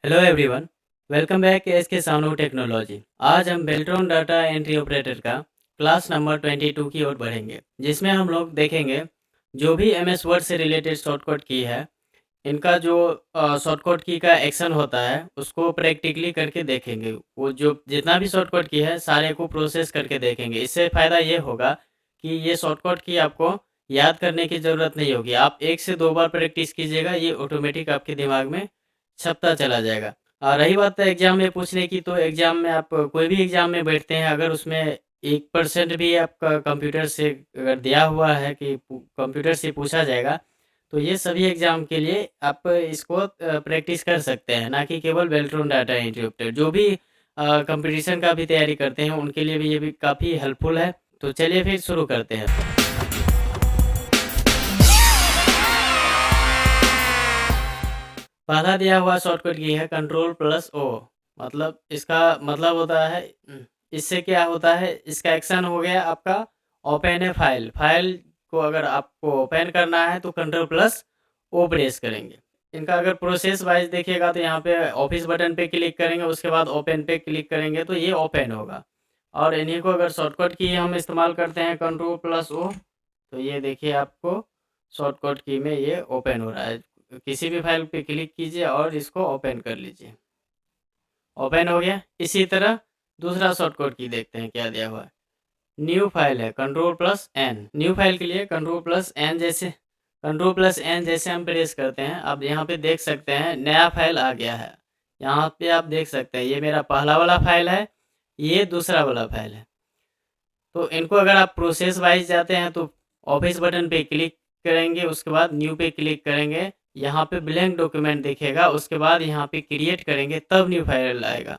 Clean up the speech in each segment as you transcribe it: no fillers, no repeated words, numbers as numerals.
Hello everyone, welcome back S के सानू technology. आज हम बेल्ट्रॉन डाटा एंट्री ऑपरेटर का क्लास नंबर 22 की ओर बढ़ेंगे, जिसमें हम लोग देखेंगे जो भी एमएस वर्ड से रिलेटेड शॉर्टकट की है, इनका जो शॉर्टकट की का एक्शन होता है उसको प्रैक्टिकली करके देखेंगे। वो जो जितना भी शॉर्टकट की है सारे को प्रोसेस करके देखेंगे। इससे फ़ायदा ये होगा कि ये शॉर्टकट की आपको याद करने की ज़रूरत नहीं होगी। आप एक से दो बार प्रैक्टिस कीजिएगा, ये ऑटोमेटिक आपके दिमाग में छपता चला जाएगा। रही बात एग्ज़ाम में पूछने की, तो एग्ज़ाम में आप कोई भी एग्ज़ाम में बैठते हैं, अगर उसमें 1% भी आपका कंप्यूटर से अगर दिया हुआ है कि कंप्यूटर से पूछा जाएगा, तो ये सभी एग्ज़ाम के लिए आप इसको प्रैक्टिस कर सकते हैं, ना कि केवल बेल्ट्रॉन डाटा एंट्री ऑपरेटर। जो भी कंपटीशन का भी तैयारी करते हैं उनके लिए भी ये भी काफ़ी हेल्पफुल है। तो चलिए फिर शुरू करते हैं। पहला दिया हुआ शॉर्टकट की है कंट्रोल+O। मतलब इसका मतलब होता है, इससे क्या होता है, इसका एक्शन हो गया आपका ओपन ए फाइल। फाइल को अगर आपको ओपन करना है तो कंट्रोल+O प्रेस करेंगे। इनका अगर प्रोसेस वाइज देखिएगा तो यहाँ पे ऑफिस बटन पे क्लिक करेंगे, उसके बाद ओपन पे क्लिक करेंगे तो ये ओपन होगा। और इन्हीं को अगर शॉर्टकट की हम इस्तेमाल करते हैं कंट्रोल+O, तो ये देखिए आपको शॉर्टकट की में ये ओपन हो रहा है। किसी भी फाइल पे क्लिक कीजिए और इसको ओपन कर लीजिए। ओपन हो गया। इसी तरह दूसरा शॉर्टकट की देखते हैं क्या दिया हुआ है। न्यू फाइल है कंट्रोल+N। न्यू फाइल के लिए कंट्रोल+N जैसे हम प्रेस करते हैं, अब यहाँ पे देख सकते हैं नया फाइल आ गया है। यहाँ पे आप देख सकते हैं ये मेरा पहला वाला फाइल है, ये दूसरा वाला फाइल है। तो इनको अगर आप प्रोसेस वाइज जाते हैं तो ऑफिस बटन पे क्लिक करेंगे, उसके बाद न्यू पे क्लिक करेंगे, यहाँ पे ब्लैंक डॉक्यूमेंट दिखेगा, उसके बाद यहाँ पे क्रिएट करेंगे तब न्यू फाइल आएगा।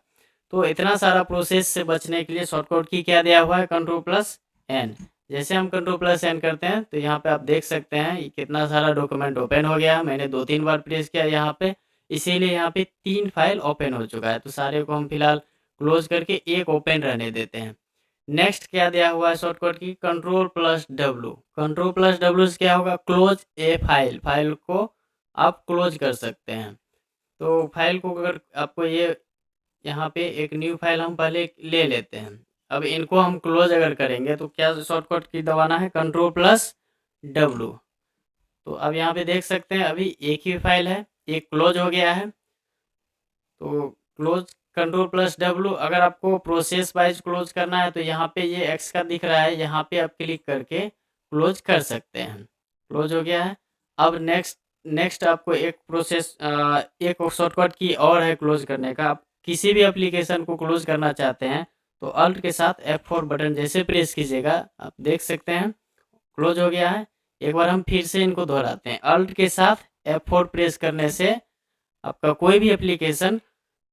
तो इतना सारा प्रोसेस से बचने के लिए शॉर्टकट की क्या दिया हुआ है, कंट्रोल+N। जैसे हम कंट्रोल+N करते हैं तो यहाँ पे आप देख सकते हैं ये कितना सारा डॉक्यूमेंट ओपन हो गया। मैंने 2-3 बार प्रेस किया यहाँ पे, इसीलिए यहाँ पे 3 फाइल ओपन हो चुका है। तो सारे को हम फिलहाल क्लोज करके एक ओपन रहने देते हैं। नेक्स्ट क्या दिया हुआ है शॉर्टकट की, कंट्रोल+W। कंट्रोल+W से क्या होगा, क्लोज ए फाइल। फाइल को आप क्लोज कर सकते हैं। तो फाइल को अगर आपको ये यहाँ पे एक न्यू फाइल हम पहले ले लेते हैं। अब इनको हम क्लोज अगर करेंगे तो क्या शॉर्टकट की दबाना है, कंट्रोल+W। तो अब यहाँ पे देख सकते हैं अभी एक ही फाइल है, एक क्लोज हो गया है। तो क्लोज कंट्रोल+W। अगर आपको प्रोसेस वाइज क्लोज करना है तो यहाँ पे ये एक्स का दिख रहा है, यहाँ पे आप क्लिक करके क्लोज कर सकते हैं। क्लोज हो गया है। अब नेक्स्ट नेक्स्ट आपको एक शॉर्टकट की और है क्लोज करने का। आप किसी भी एप्लीकेशन को क्लोज करना चाहते हैं तो अल्ट के साथ F4 बटन जैसे प्रेस कीजिएगा, आप देख सकते हैं क्लोज हो गया है। एक बार हम फिर से इनको दोहराते हैं, अल्ट के साथ F4 प्रेस करने से आपका कोई भी एप्लीकेशन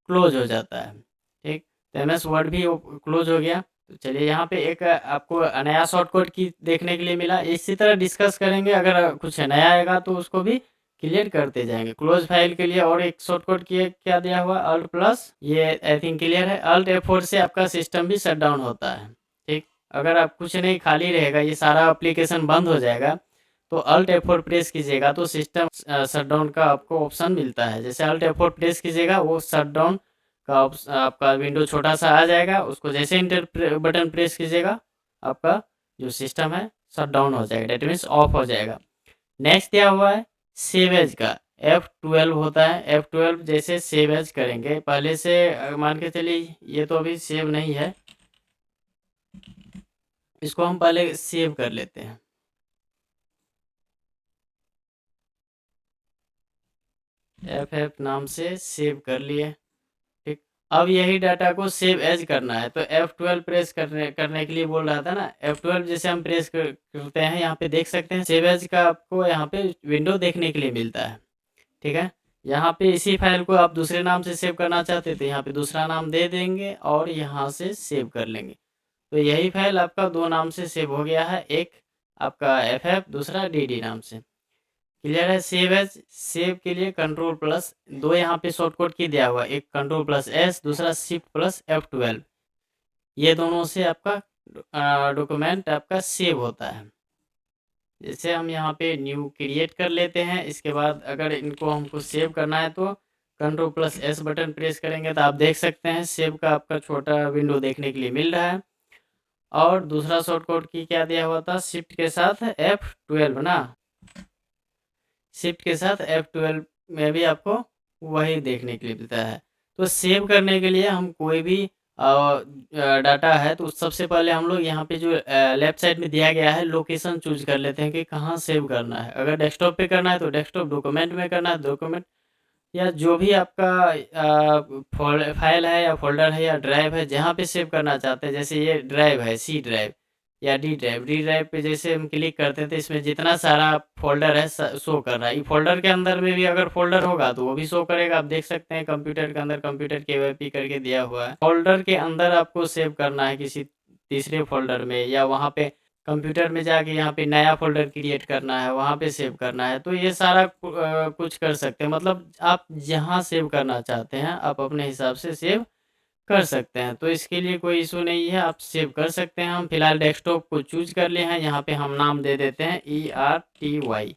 क्लोज हो जाता है। ठीक, तो एमएस वर्ड भी क्लोज हो गया। तो चलिए यहाँ पे एक आपको नया शॉर्टकट की देखने के लिए मिला। इसी तरह डिस्कस करेंगे, अगर कुछ नया आएगा तो उसको भी क्लियर करते जाएंगे। क्लोज फाइल के लिए और एक शॉर्टकट की क्या दिया हुआ, अल्ट प्लस, ये आई थिंक क्लियर है। अल्ट F4 से आपका सिस्टम भी शट डाउन होता है। ठीक, अगर आप कुछ नहीं खाली रहेगा, ये सारा एप्लीकेशन बंद हो जाएगा, तो अल्ट F4 प्रेस कीजिएगा तो सिस्टम शट डाउन का आपको ऑप्शन मिलता है। जैसे अल्ट F4 प्रेस कीजिएगा वो शट डाउन का आपका विंडो छोटा सा आ जाएगा, उसको जैसे इंटर बटन प्रेस कीजिएगा आपका जो सिस्टम है शट डाउन हो जाएगा, डेट मीन्स ऑफ हो जाएगा। नेक्स्ट क्या हुआ है, सेव एज का F12 होता है। F12 जैसे सेव एज करेंगे, पहले से मान के चलिए ये तो अभी सेव नहीं है, इसको हम पहले सेव कर लेते हैं। FF नाम से सेव कर लिए। ठीक, अब यही डाटा को सेव एज करना है तो F12 प्रेस करने के लिए बोल रहा था ना। F12 जैसे हम प्रेस करते हैं, यहाँ पे देख सकते हैं सेव एज का आपको यहाँ पे विंडो देखने के लिए मिलता है। ठीक है, यहाँ पे इसी फाइल को आप दूसरे नाम से सेव करना चाहते थे, यहाँ पे दूसरा नाम दे देंगे और यहाँ से सेव कर लेंगे। तो यही फाइल आपका दो नाम से सेव हो गया है, एक आपका FF, दूसरा DD नाम से। क्लियर है। सेव एज, सेव के लिए कंट्रोल+ दो यहाँ पे शॉर्टकट की दिया हुआ, एक कंट्रोल+S, दूसरा Shift+F12। ये दोनों से आपका डॉक्यूमेंट आपका सेव होता है। जैसे हम यहाँ पे न्यू क्रिएट कर लेते हैं, इसके बाद अगर इनको हमको सेव करना है तो Ctrl+S बटन प्रेस करेंगे तो आप देख सकते हैं सेव का आपका छोटा विंडो देखने के लिए मिल रहा है। और दूसरा शॉर्टकट की क्या दिया हुआ था, शिफ्ट के साथ F12 ना, शिफ्ट के साथ F12 में भी आपको वही देखने के लिए मिलता है। तो सेव करने के लिए हम कोई भी डाटा है तो सबसे पहले हम लोग यहाँ पे जो लेफ्ट साइड में दिया गया है लोकेशन चूज कर लेते हैं कि कहाँ सेव करना है। अगर डेस्कटॉप पे करना है तो डेस्कटॉप, डॉक्यूमेंट में करना है डॉक्यूमेंट, या जो भी आपका फाइल है या फोल्डर है या ड्राइव है जहाँ पे सेव करना चाहते हैं। जैसे ये ड्राइव है सी ड्राइव या डी ड्राइव पे जैसे हम क्लिक करते हैं तो इसमें जितना सारा फोल्डर है शो कर रहा है। ये फोल्डर के अंदर में भी अगर फोल्डर होगा तो वो भी शो करेगा। आप देख सकते हैं कंप्यूटर के अंदर कंप्यूटर KYP करके दिया हुआ है। फोल्डर के अंदर आपको सेव करना है किसी तीसरे फोल्डर में, या वहाँ पे कंप्यूटर में जाके यहाँ पे नया फ़ोल्डर क्रिएट करना है, वहाँ पे सेव करना है। तो ये सारा कुछ कर सकते हैं, मतलब आप जहाँ सेव करना चाहते हैं आप अपने हिसाब से सेव कर सकते हैं। तो इसके लिए कोई इशू नहीं है, आप सेव कर सकते हैं। हम फिलहाल डेस्कटॉप को चूज कर लिए हैं, यहाँ पे हम नाम दे देते हैं ERTY।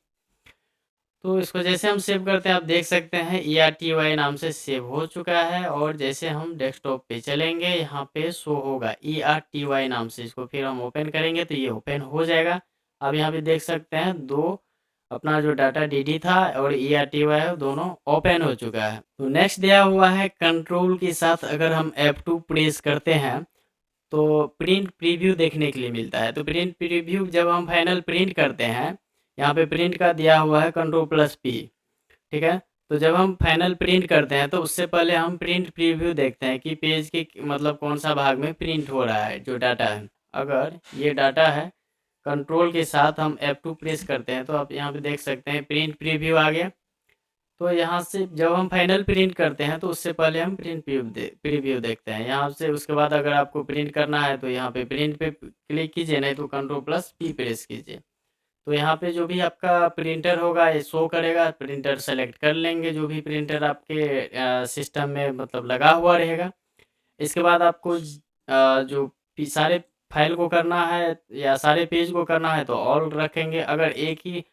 तो इसको जैसे हम सेव करते हैं आप देख सकते हैं ERTY नाम से सेव हो चुका है। और जैसे हम डेस्कटॉप पे चलेंगे यहाँ पे शो होगा ERTY नाम से, इसको फिर हम ओपन करेंगे तो ये ओपन हो जाएगा। अब यहाँ पे देख सकते हैं दो अपना जो डाटा DD था और ERTY है दोनों ओपन हो चुका है। तो नेक्स्ट दिया हुआ है कंट्रोल के साथ अगर हम F2 प्रेस करते हैं तो प्रिंट प्रीव्यू देखने के लिए मिलता है। तो प्रिंट प्रीव्यू जब हम फाइनल प्रिंट करते हैं, यहाँ पे प्रिंट का दिया हुआ है Ctrl+P, ठीक है। तो जब हम फाइनल प्रिंट करते हैं तो उससे पहले हम प्रिंट प्रीव्यू देखते हैं कि पेज के मतलब कौन सा भाग में प्रिंट हो रहा है जो डाटा है। अगर ये डाटा है, कंट्रोल के साथ हम F2 प्रेस करते हैं तो आप यहाँ पे देख सकते हैं प्रिंट प्रीव्यू आ गया। तो यहाँ से जब हम फाइनल प्रिंट करते हैं तो उससे पहले हम प्रिंट प्रीव्यू देखते हैं यहाँ से। उसके बाद अगर आपको प्रिंट करना है तो यहाँ पे प्रिंट पे क्लिक कीजिए, नहीं तो Ctrl+P प्रेस कीजिए। तो यहाँ पे जो भी आपका प्रिंटर होगा ये शो करेगा, प्रिंटर सेलेक्ट कर लेंगे जो भी प्रिंटर आपके सिस्टम में मतलब लगा हुआ रहेगा। इसके बाद आपको जो सारे फाइल को करना है या सारे पेज को करना है तो ऑल रखेंगे। अगर एक ही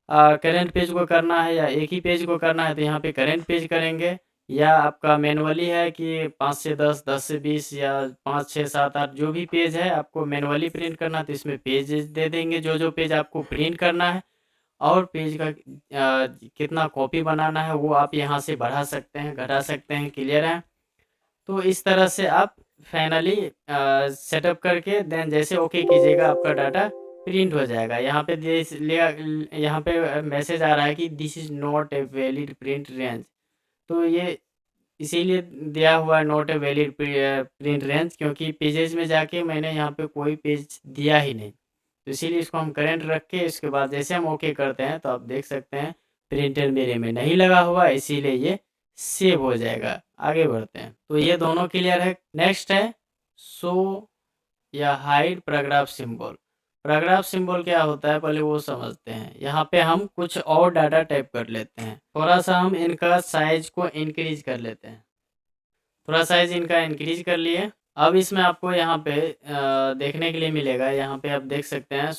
करेंट पेज को करना है या एक ही पेज को करना है तो यहाँ पे करेंट पेज करेंगे। या आपका मैनुअली है कि 5 से 10, 10 से 20 या 5, 6, 7, 8 जो भी पेज है आपको मैनुअली प्रिंट करना है तो इसमें पेज दे देंगे जो जो पेज आपको प्रिंट करना है। और पेज का कितना कॉपी बनाना है वो आप यहाँ से बढ़ा सकते हैं, घटा सकते हैं। क्लियर है। तो इस तरह से आप फाइनली सेटअप करके देन जैसे ओके कीजिएगा आपका डाटा प्रिंट हो जाएगा। यहाँ पे यहाँ पे मैसेज आ रहा है कि this is not a valid print range. तो ये इसीलिए दिया हुआ है not a valid print range, क्योंकि पेजेस में जाके मैंने यहाँ पे कोई पेज दिया ही नहीं। तो इसीलिए इसको हम करेंट रख के इसके बाद जैसे हम ओके करते हैं तो आप देख सकते हैं प्रिंटर मेरे में नहीं लगा हुआ, इसीलिए ये सेव हो जाएगा। आगे बढ़ते हैं। तो ये दोनों क्लियर है। नेक्स्ट है शो या hide paragraph symbol. Paragraph symbol क्या होता है पहले वो समझते हैं। यहाँ पे हम कुछ और डाटा टाइप कर लेते हैं, थोड़ा सा हम इनका साइज को इंक्रीज कर लेते हैं। थोड़ा साइज इनका इंक्रीज कर लिए। अब इसमें आपको यहाँ पे देखने के लिए मिलेगा, यहाँ पे आप देख सकते हैं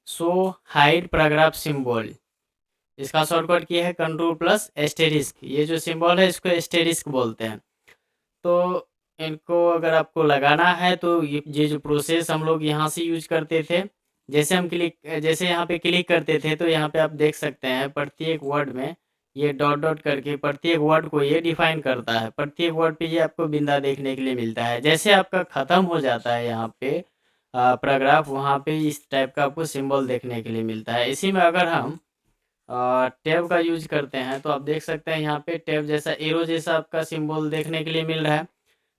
शो हाइड पैराग्राफ सिंबल। इसका शॉर्टकट की है Ctrl+**। ये जो सिंबल है इसको एस्टेरिस्क बोलते हैं। तो इनको अगर आपको लगाना है तो ये जो प्रोसेस हम लोग यहाँ से यूज करते थे, जैसे यहाँ पे क्लिक करते थे तो यहाँ पे आप देख सकते हैं प्रत्येक वर्ड में ये डॉट डॉट करके प्रत्येक वर्ड को ये डिफाइन करता है। प्रत्येक वर्ड पे ये आपको बिंदा देखने के लिए मिलता है। जैसे आपका ख़त्म हो जाता है यहाँ पे पैराग्राफ, वहाँ पे इस टाइप का आपको सिंबल देखने के लिए मिलता है। इसी में अगर हम टैब का यूज करते हैं तो आप देख सकते हैं यहाँ पे टैब जैसा एरो जैसा आपका सिंबल देखने के लिए मिल रहा है।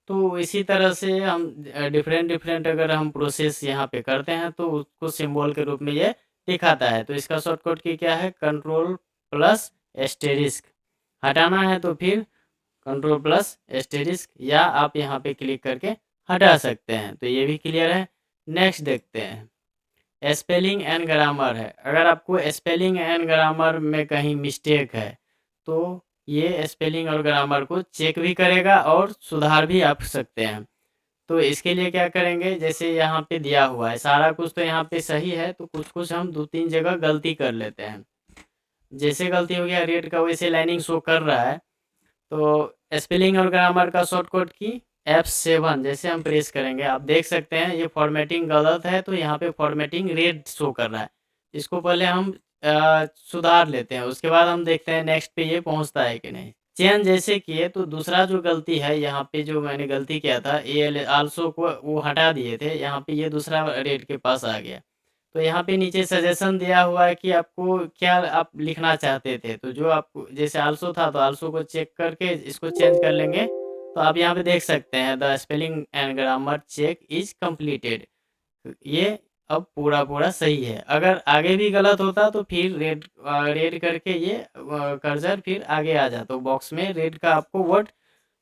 तो इसी तरह से हम डिफरेंट डिफरेंट अगर हम प्रोसेस यहाँ पे करते हैं तो उसको सिंबल के रूप में ये दिखाता है। तो इसका शॉर्टकट की क्या है Ctrl+**। हटाना है तो फिर Ctrl+**, या आप यहाँ पे क्लिक करके हटा सकते हैं। तो ये भी क्लियर है। नेक्स्ट देखते हैं स्पेलिंग एंड ग्रामर है। अगर आपको स्पेलिंग एंड ग्रामर में कहीं मिस्टेक है तो ये स्पेलिंग और ग्रामर को चेक भी करेगा और सुधार भी आप सकते हैं। तो इसके लिए क्या करेंगे, जैसे यहाँ पे दिया हुआ है सारा कुछ तो यहाँ पे सही है, तो कुछ कुछ हम 2-3 जगह गलती कर लेते हैं। जैसे गलती हो गया रेड का वैसे लाइनिंग शो कर रहा है तो स्पेलिंग और ग्रामर का शॉर्टकट की F7 जैसे हम प्रेस करेंगे, आप देख सकते हैं ये फॉर्मेटिंग गलत है, तो यहाँ पे फॉर्मेटिंग रेड शो कर रहा है। इसको पहले हम सुधार लेते हैं, उसके बाद हम देखते हैं नेक्स्ट पे ये पहुँचता है कि नहीं। चेंज जैसे किए तो दूसरा जो गलती है यहाँ पे, जो मैंने गलती किया था AL आल्सो को वो हटा दिए थे, यहाँ पे ये दूसरा रेड के पास आ गया। तो यहाँ पे नीचे सजेशन दिया हुआ है कि आपको क्या आप लिखना चाहते थे, तो जो आपको जैसे आल्सो था तो आल्सो को चेक करके इसको चेंज कर लेंगे। तो आप यहाँ पे देख सकते हैं the spelling and grammar check is completed, ये अब पूरा सही है। अगर आगे भी गलत होता तो फिर रेड करके ये कर्सर फिर आगे आ जाता, तो बॉक्स में रेड का आपको वर्ड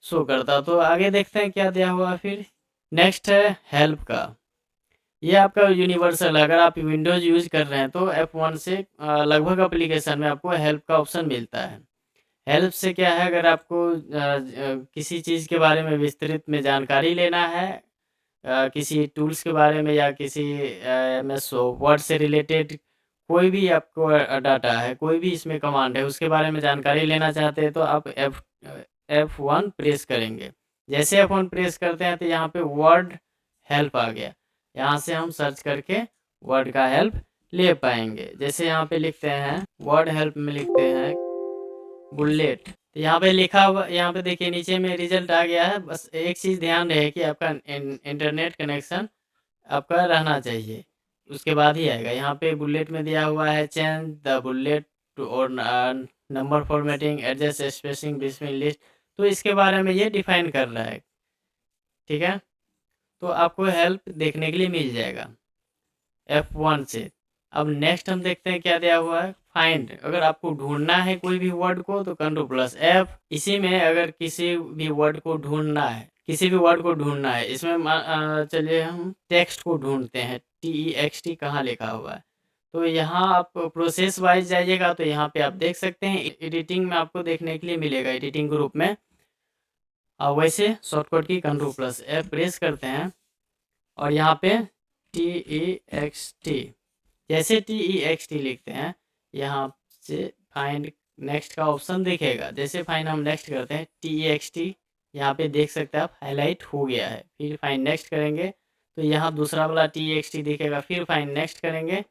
शो करता। तो आगे देखते हैं क्या दिया हुआ है फिर। नेक्स्ट है हेल्प का, ये आपका यूनिवर्सल है। अगर आप विंडोज़ यूज़ कर रहे हैं तो F1 से लगभग एप्लीकेशन में आपको हेल्प का ऑप्शन मिलता है। हेल्प से क्या है, अगर आपको किसी चीज़ के बारे में विस्तृत में जानकारी लेना है, किसी टूल्स के बारे में या किसी MS वर्ड से रिलेटेड कोई भी आपको डाटा है, कोई भी इसमें कमांड है, उसके बारे में जानकारी लेना चाहते हैं तो आप F1 प्रेस करेंगे। जैसे F1 प्रेस करते हैं तो यहाँ पे वर्ड हेल्प आ गया, यहाँ से हम सर्च करके वर्ड का हेल्प ले पाएंगे। जैसे यहाँ पे लिखते हैं वर्ड हेल्प में लिखते हैं बुलेट, तो यहाँ पे लिखा हुआ, यहाँ पे देखिए नीचे में रिजल्ट आ गया है। बस एक चीज़ ध्यान रहे कि आपका इंटरनेट कनेक्शन आपका रहना चाहिए, उसके बाद ही आएगा। यहाँ पे बुलेट में दिया हुआ है चेंज द बुलेट टू और number formatting adjust spacing between list, तो इसके बारे में ये डिफाइन कर रहा है, ठीक है। तो आपको हेल्प देखने के लिए मिल जाएगा F1 से। अब नेक्स्ट हम देखते हैं क्या दिया हुआ है फाइंड। अगर आपको ढूंढना है कोई भी वर्ड को तो Ctrl+F। इसी में अगर किसी भी वर्ड को ढूंढना है, किसी भी वर्ड को ढूंढना है, इसमें चलिए हम टेक्स्ट को ढूंढते हैं, TEXT कहाँ लिखा हुआ है। तो यहाँ आप प्रोसेस वाइज जाइएगा तो यहाँ पे आप देख सकते हैं एडिटिंग में आपको देखने के लिए मिलेगा, एडिटिंग ग्रुप में। वैसे शॉर्टकट की Ctrl+F प्रेस करते हैं और यहाँ पे TEXT, जैसे TEXT लिखते हैं यहाँ से फाइंड नेक्स्ट का ऑप्शन दिखेगा। जैसे फाइंड हम नेक्स्ट करते हैं TEXT, यहाँ पे देख सकते हैं आप हाईलाइट हो गया है। फिर फाइंड नेक्स्ट करेंगे तो यहाँ दूसरा वाला TEXT दिखेगा, फिर फाइंड नेक्स्ट करेंगे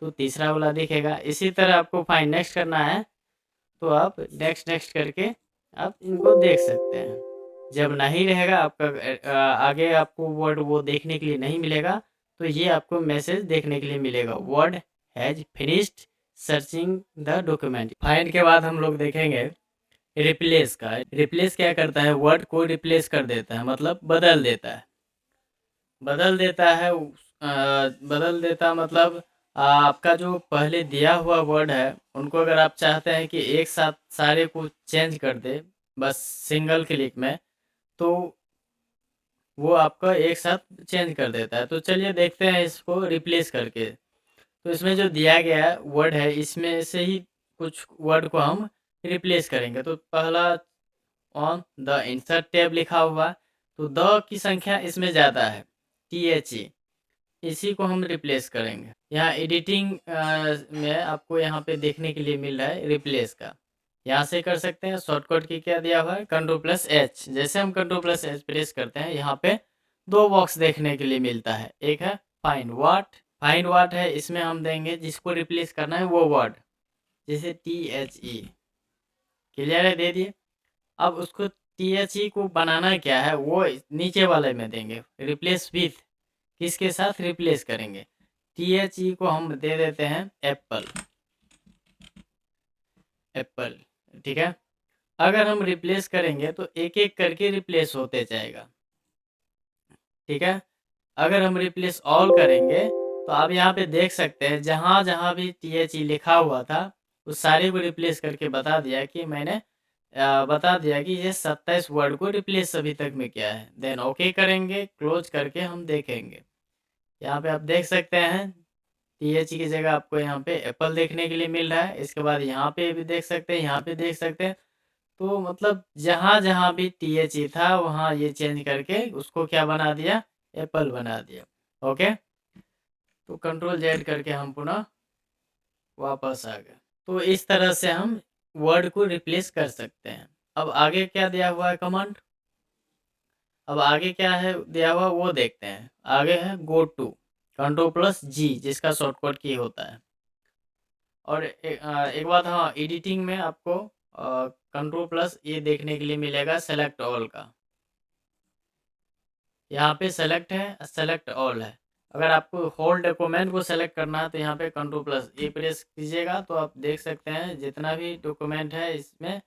तो तीसरा वाला दिखेगा। इसी तरह आपको फाइंड नेक्स्ट करना है तो आप नेक्स्ट करके आप इनको देख सकते हैं। जब नहीं रहेगा आपका आगे आपको वर्ड वो देखने के लिए नहीं मिलेगा, तो ये आपको मैसेज देखने के लिए मिलेगा word has finished searching the document. Find के बाद हम लोग देखेंगे रिप्लेस का। रिप्लेस क्या करता है, वर्ड को रिप्लेस कर देता है, मतलब बदल देता है। बदल देता मतलब आपका जो पहले दिया हुआ वर्ड है उनको अगर आप चाहते हैं कि एक साथ सारे को चेंज कर दे बस सिंगल क्लिक में, तो वो आपका एक साथ चेंज कर देता है। तो चलिए देखते हैं इसको रिप्लेस करके। तो इसमें जो दिया गया वर्ड है इसमें से ही कुछ वर्ड को हम रिप्लेस करेंगे। तो पहला ऑन द इंसर्ट टैब लिखा हुआ, तो द की संख्या इसमें ज़्यादा है, THE, इसी को हम रिप्लेस करेंगे। यहाँ एडिटिंग में आपको यहाँ पे देखने के लिए मिल रहा है रिप्लेस का, यहाँ से कर सकते हैं। शॉर्टकट की क्या दिया हुआ है Ctrl+H, जैसे हम Ctrl+H प्रेस करते हैं यहाँ पे दो बॉक्स देखने के लिए मिलता है। एक है फाइंड व्हाट है, इसमें हम देंगे जिसको रिप्लेस करना है वो वर्ड, जैसे THE, क्लियर है, दे दिए। अब उसको THE को बनाना क्या है वो नीचे वाले में देंगे, रिप्लेस विथ, किसके साथ रिप्लेस करेंगे, THE को हम दे देते हैं एप्पल, ठीक है। अगर हम रिप्लेस करेंगे तो एक एक करके रिप्लेस होते जाएगा, ठीक है। अगर हम रिप्लेस ऑल करेंगे तो आप यहाँ पे देख सकते हैं जहाँ जहाँ भी THE लिखा हुआ था उस सारे को रिप्लेस करके बता दिया कि मैंने बता दिया कि ये 27 वर्ड को रिप्लेस अभी तक में किया है। देन ओके करेंगे, क्लोज करके हम देखेंगे। यहाँ पे आप देख सकते हैं THE की जगह आपको यहाँ पे एप्पल देखने के लिए मिल रहा है। इसके बाद यहाँ पे भी देख सकते हैं, यहाँ पे देख सकते हैं। तो मतलब जहाँ जहाँ भी THE था वहाँ ये चेंज करके उसको क्या बना दिया, एप्पल बना दिया। ओके, तो Ctrl+Z करके हम पुनः वापस आ गए। तो इस तरह से हम वर्ड को रिप्लेस कर सकते हैं। अब आगे क्या दिया हुआ है कमांड, अब आगे क्या है दिया हुआ वो देखते हैं। आगे है गो टू, Ctrl+G जिसका शॉर्टकट की होता है। और एक बात, हाँ, एडिटिंग में आपको Ctrl+A देखने के लिए मिलेगा सेलेक्ट ऑल का। यहाँ पे सेलेक्ट है, सेलेक्ट ऑल है। अगर आपको होल डॉक्यूमेंट को सेलेक्ट करना है तो यहाँ पे Ctrl+A प्रेस कीजिएगा तो आप देख सकते हैं जितना भी डॉक्यूमेंट है इसमें,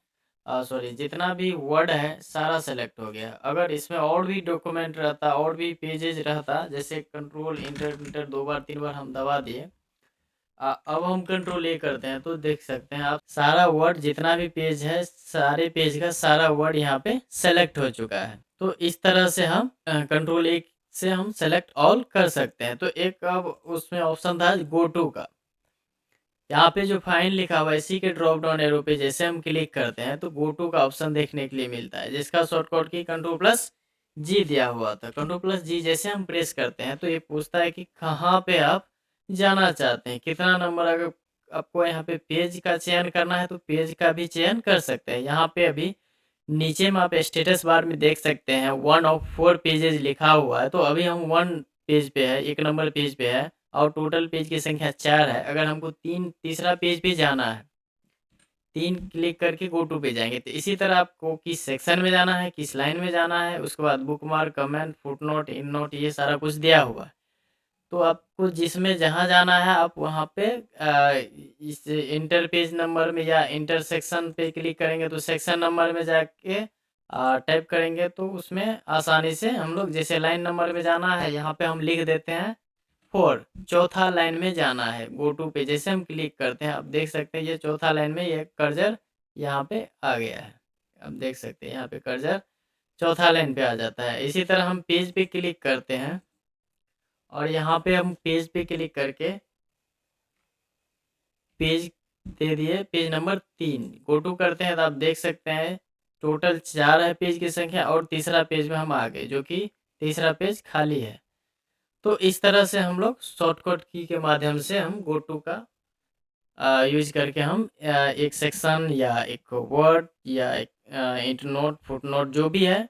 सॉरी, जितना भी वर्ड है सारा सेलेक्ट हो गया। अगर इसमें और भी डॉक्यूमेंट रहता, और भी पेजेज रहता, जैसे कंट्रोल इंटर इंटर 2 बार 3 बार हम दबा दिए, अब हम Ctrl+A करते हैं तो देख सकते हैं आप सारा वर्ड, जितना भी पेज है सारे पेज का सारा वर्ड यहाँ पे सेलेक्ट हो चुका है। तो इस तरह से हम Ctrl+A से हम सेलेक्ट ऑल कर सकते हैं। तो एक अब उसमें ऑप्शन था गो टू का, यहाँ पे जो फाइन लिखा हुआ है इसी के ड्रॉप डाउन एरो पे जैसे हम क्लिक करते हैं तो गो टू का ऑप्शन देखने के लिए मिलता है, जिसका शॉर्टकट की Ctrl+G दिया हुआ था। Ctrl+G जैसे हम प्रेस करते हैं तो ये पूछता है कि कहाँ पे आप जाना चाहते हैं, कितना नंबर। अगर आपको यहाँ पे पेज का चयन करना है तो पेज का भी चयन कर सकते हैं। यहाँ पे अभी नीचे में आप स्टेटस बार में देख सकते हैं 1 ऑफ 4 पेजेज लिखा हुआ है, तो अभी हम 1 पेज पे है, 1 नंबर पेज पे है और टोटल पेज की संख्या 4 है। अगर हमको तीसरा पेज पे जाना है, 3 क्लिक करके गो टू पे जाएंगे। तो इसी तरह आपको किस सेक्शन में जाना है, किस लाइन में जाना है, उसके बाद bookmark, comment, footnote, in note, ये सारा कुछ दिया हुआ है। तो आपको जिसमें जहाँ जाना है आप वहाँ पे इस इंटर पेज नंबर में या इंटर सेक्शन पे क्लिक करेंगे तो सेक्शन नंबर में जाके टाइप करेंगे तो उसमें आसानी से हम लोग, जैसे लाइन नंबर में जाना है यहाँ पे हम लिख देते हैं 4, चौथा लाइन में जाना है। गो टू पे जैसे हम क्लिक करते हैं आप देख सकते हैं ये चौथा लाइन में ये कर्जर यहाँ पे आ गया है। आप देख सकते हैं यहाँ पे कर्जर चौथा लाइन पे आ जाता है। इसी तरह हम पेज पे क्लिक करते हैं और यहाँ पे हम पेज पे क्लिक करके पेज दे दिए, पेज नंबर 3 गो टू करते हैं तो आप देख सकते हैं टोटल 4 है पेज की संख्या और तीसरा पेज में हम आ गए, जो कि तीसरा पेज खाली है। तो इस तरह से हम लोग शॉर्टकट की के माध्यम से हम गो टू का यूज करके हम एक सेक्शन या एक वर्ड या एक इंट नोट, फुट नोट जो भी है,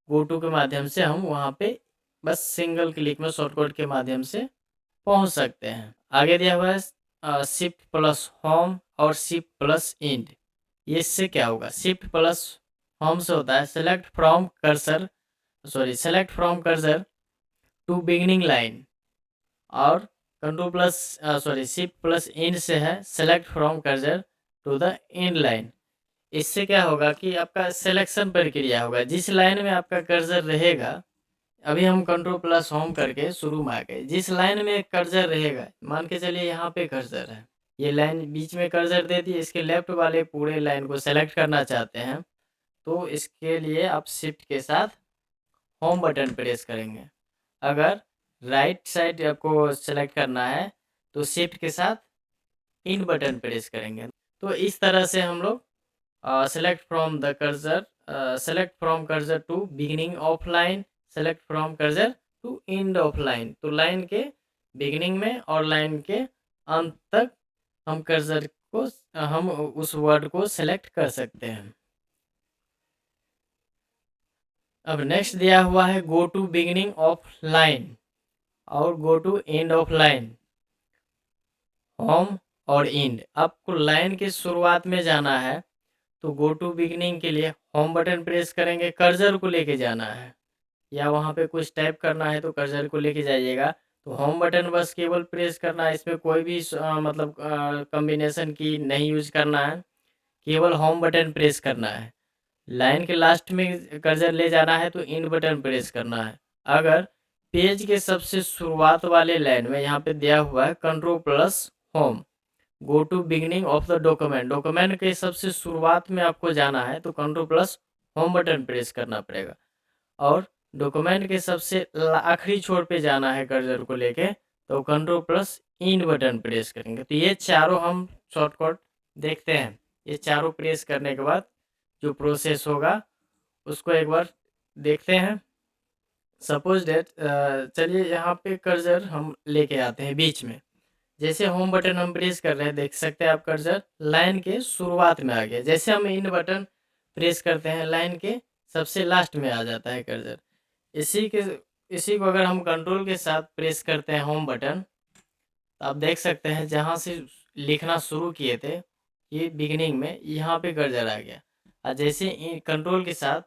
गो टू के माध्यम से हम वहाँ पे बस सिंगल क्लिक में शॉर्टकट के माध्यम से पहुँच सकते हैं। आगे दिया हुआ है शिफ्ट प्लस होम और शिफ्ट प्लस इंड। ये इससे क्या होगा, शिफ्ट प्लस होम से होता है select from cursor, sorry, select from cursor to beginning line, और शिफ्ट प्लस इंड से है select from cursor to the end line. इससे क्या होगा कि आपका सिलेक्शन प्रक्रिया होगा, जिस लाइन में आपका कर्सर रहेगा। अभी हम Ctrl+होम करके शुरू में आ गए, जिस लाइन में कर्सर रहेगा, मान के चलिए यहाँ पे कर्सर है, ये लाइन बीच में कर्सर दे दी, इसके लेफ्ट वाले पूरे लाइन को सेलेक्ट करना चाहते हैं तो इसके लिए आप शिफ्ट के साथ होम बटन प्रेस करेंगे। अगर राइट साइड आपको सेलेक्ट करना है तो शिफ्ट के साथ इन बटन प्रेस करेंगे। तो इस तरह से हम लोग select from the cursor, select from cursor to beginning of line, select from cursor to end of line. तो लाइन के बिगिनिंग में और लाइन के अंत तक हम कर्सर को, हम उस वर्ड को सेलेक्ट कर सकते हैं। अब नेक्स्ट दिया हुआ है go to beginning of line और go to end of line, home और एंड। आपको लाइन के शुरुआत में जाना है तो गो टू बिगिनिंग के लिए होम बटन प्रेस करेंगे, कर्सर को लेके जाना है या वहाँ पे कुछ टाइप करना है तो कर्सर को लेके जाइएगा। तो होम बटन बस केवल प्रेस करना है, इसमें कोई भी मतलब कॉम्बिनेशन की नहीं यूज करना है, केवल होम बटन प्रेस करना है। लाइन के लास्ट में कर्सर ले जाना है तो इन बटन प्रेस करना है। अगर पेज के सबसे शुरुआत वाले लाइन में यहाँ पे दिया हुआ है control home, go to beginning of the document, document के सबसे शुरुआत में आपको जाना है तो Ctrl+होम बटन प्रेस करना पड़ेगा। और डॉक्यूमेंट के सबसे आखिरी छोर पे जाना है कर्सर को लेके तो Ctrl+इन बटन प्रेस करेंगे। तो ये चारों हम शॉर्टकट देखते हैं, ये चारों प्रेस करने के बाद जो प्रोसेस होगा उसको एक बार देखते हैं। सपोज डेट, चलिए यहाँ पे कर्सर हम लेके आते हैं बीच में, जैसे होम बटन हम प्रेस कर रहे हैं देख सकते हैं आप कर्सर लाइन के शुरुआत में आ गया। जैसे हम इन बटन प्रेस करते हैं लाइन के सबसे लास्ट में आ जाता है कर्सर। इसी को अगर हम कंट्रोल के साथ प्रेस करते हैं होम बटन, तो आप देख सकते हैं जहाँ से लिखना शुरू किए थे ये बिगिनिंग में यहाँ पे कर्सर आ गया। और जैसे कंट्रोल के साथ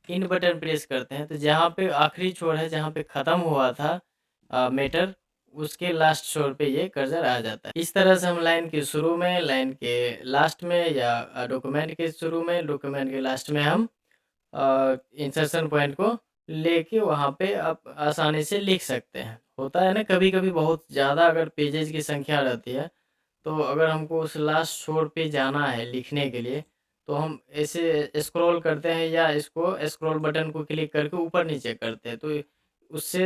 इन बटन प्रेस करते हैं तो जहाँ पे आखिरी छोर है, जहाँ पे ख़त्म हुआ था मैटर, उसके लास्ट छोर पे ये कर्सर आ जाता है। इस तरह से हम लाइन के शुरू में, लाइन के लास्ट में, या डॉक्यूमेंट के शुरू में, डॉक्यूमेंट के लास्ट में हम इंसर्शन पॉइंट को लेके वहाँ पे आप आसानी से लिख सकते हैं। होता है ना कभी कभी बहुत ज़्यादा अगर पेजेस की संख्या रहती है, तो अगर हमको उस लास्ट छोर पे जाना है लिखने के लिए, तो हम ऐसे स्क्रॉल करते हैं या इसको स्क्रॉल बटन को क्लिक करके ऊपर नीचे करते हैं, तो उससे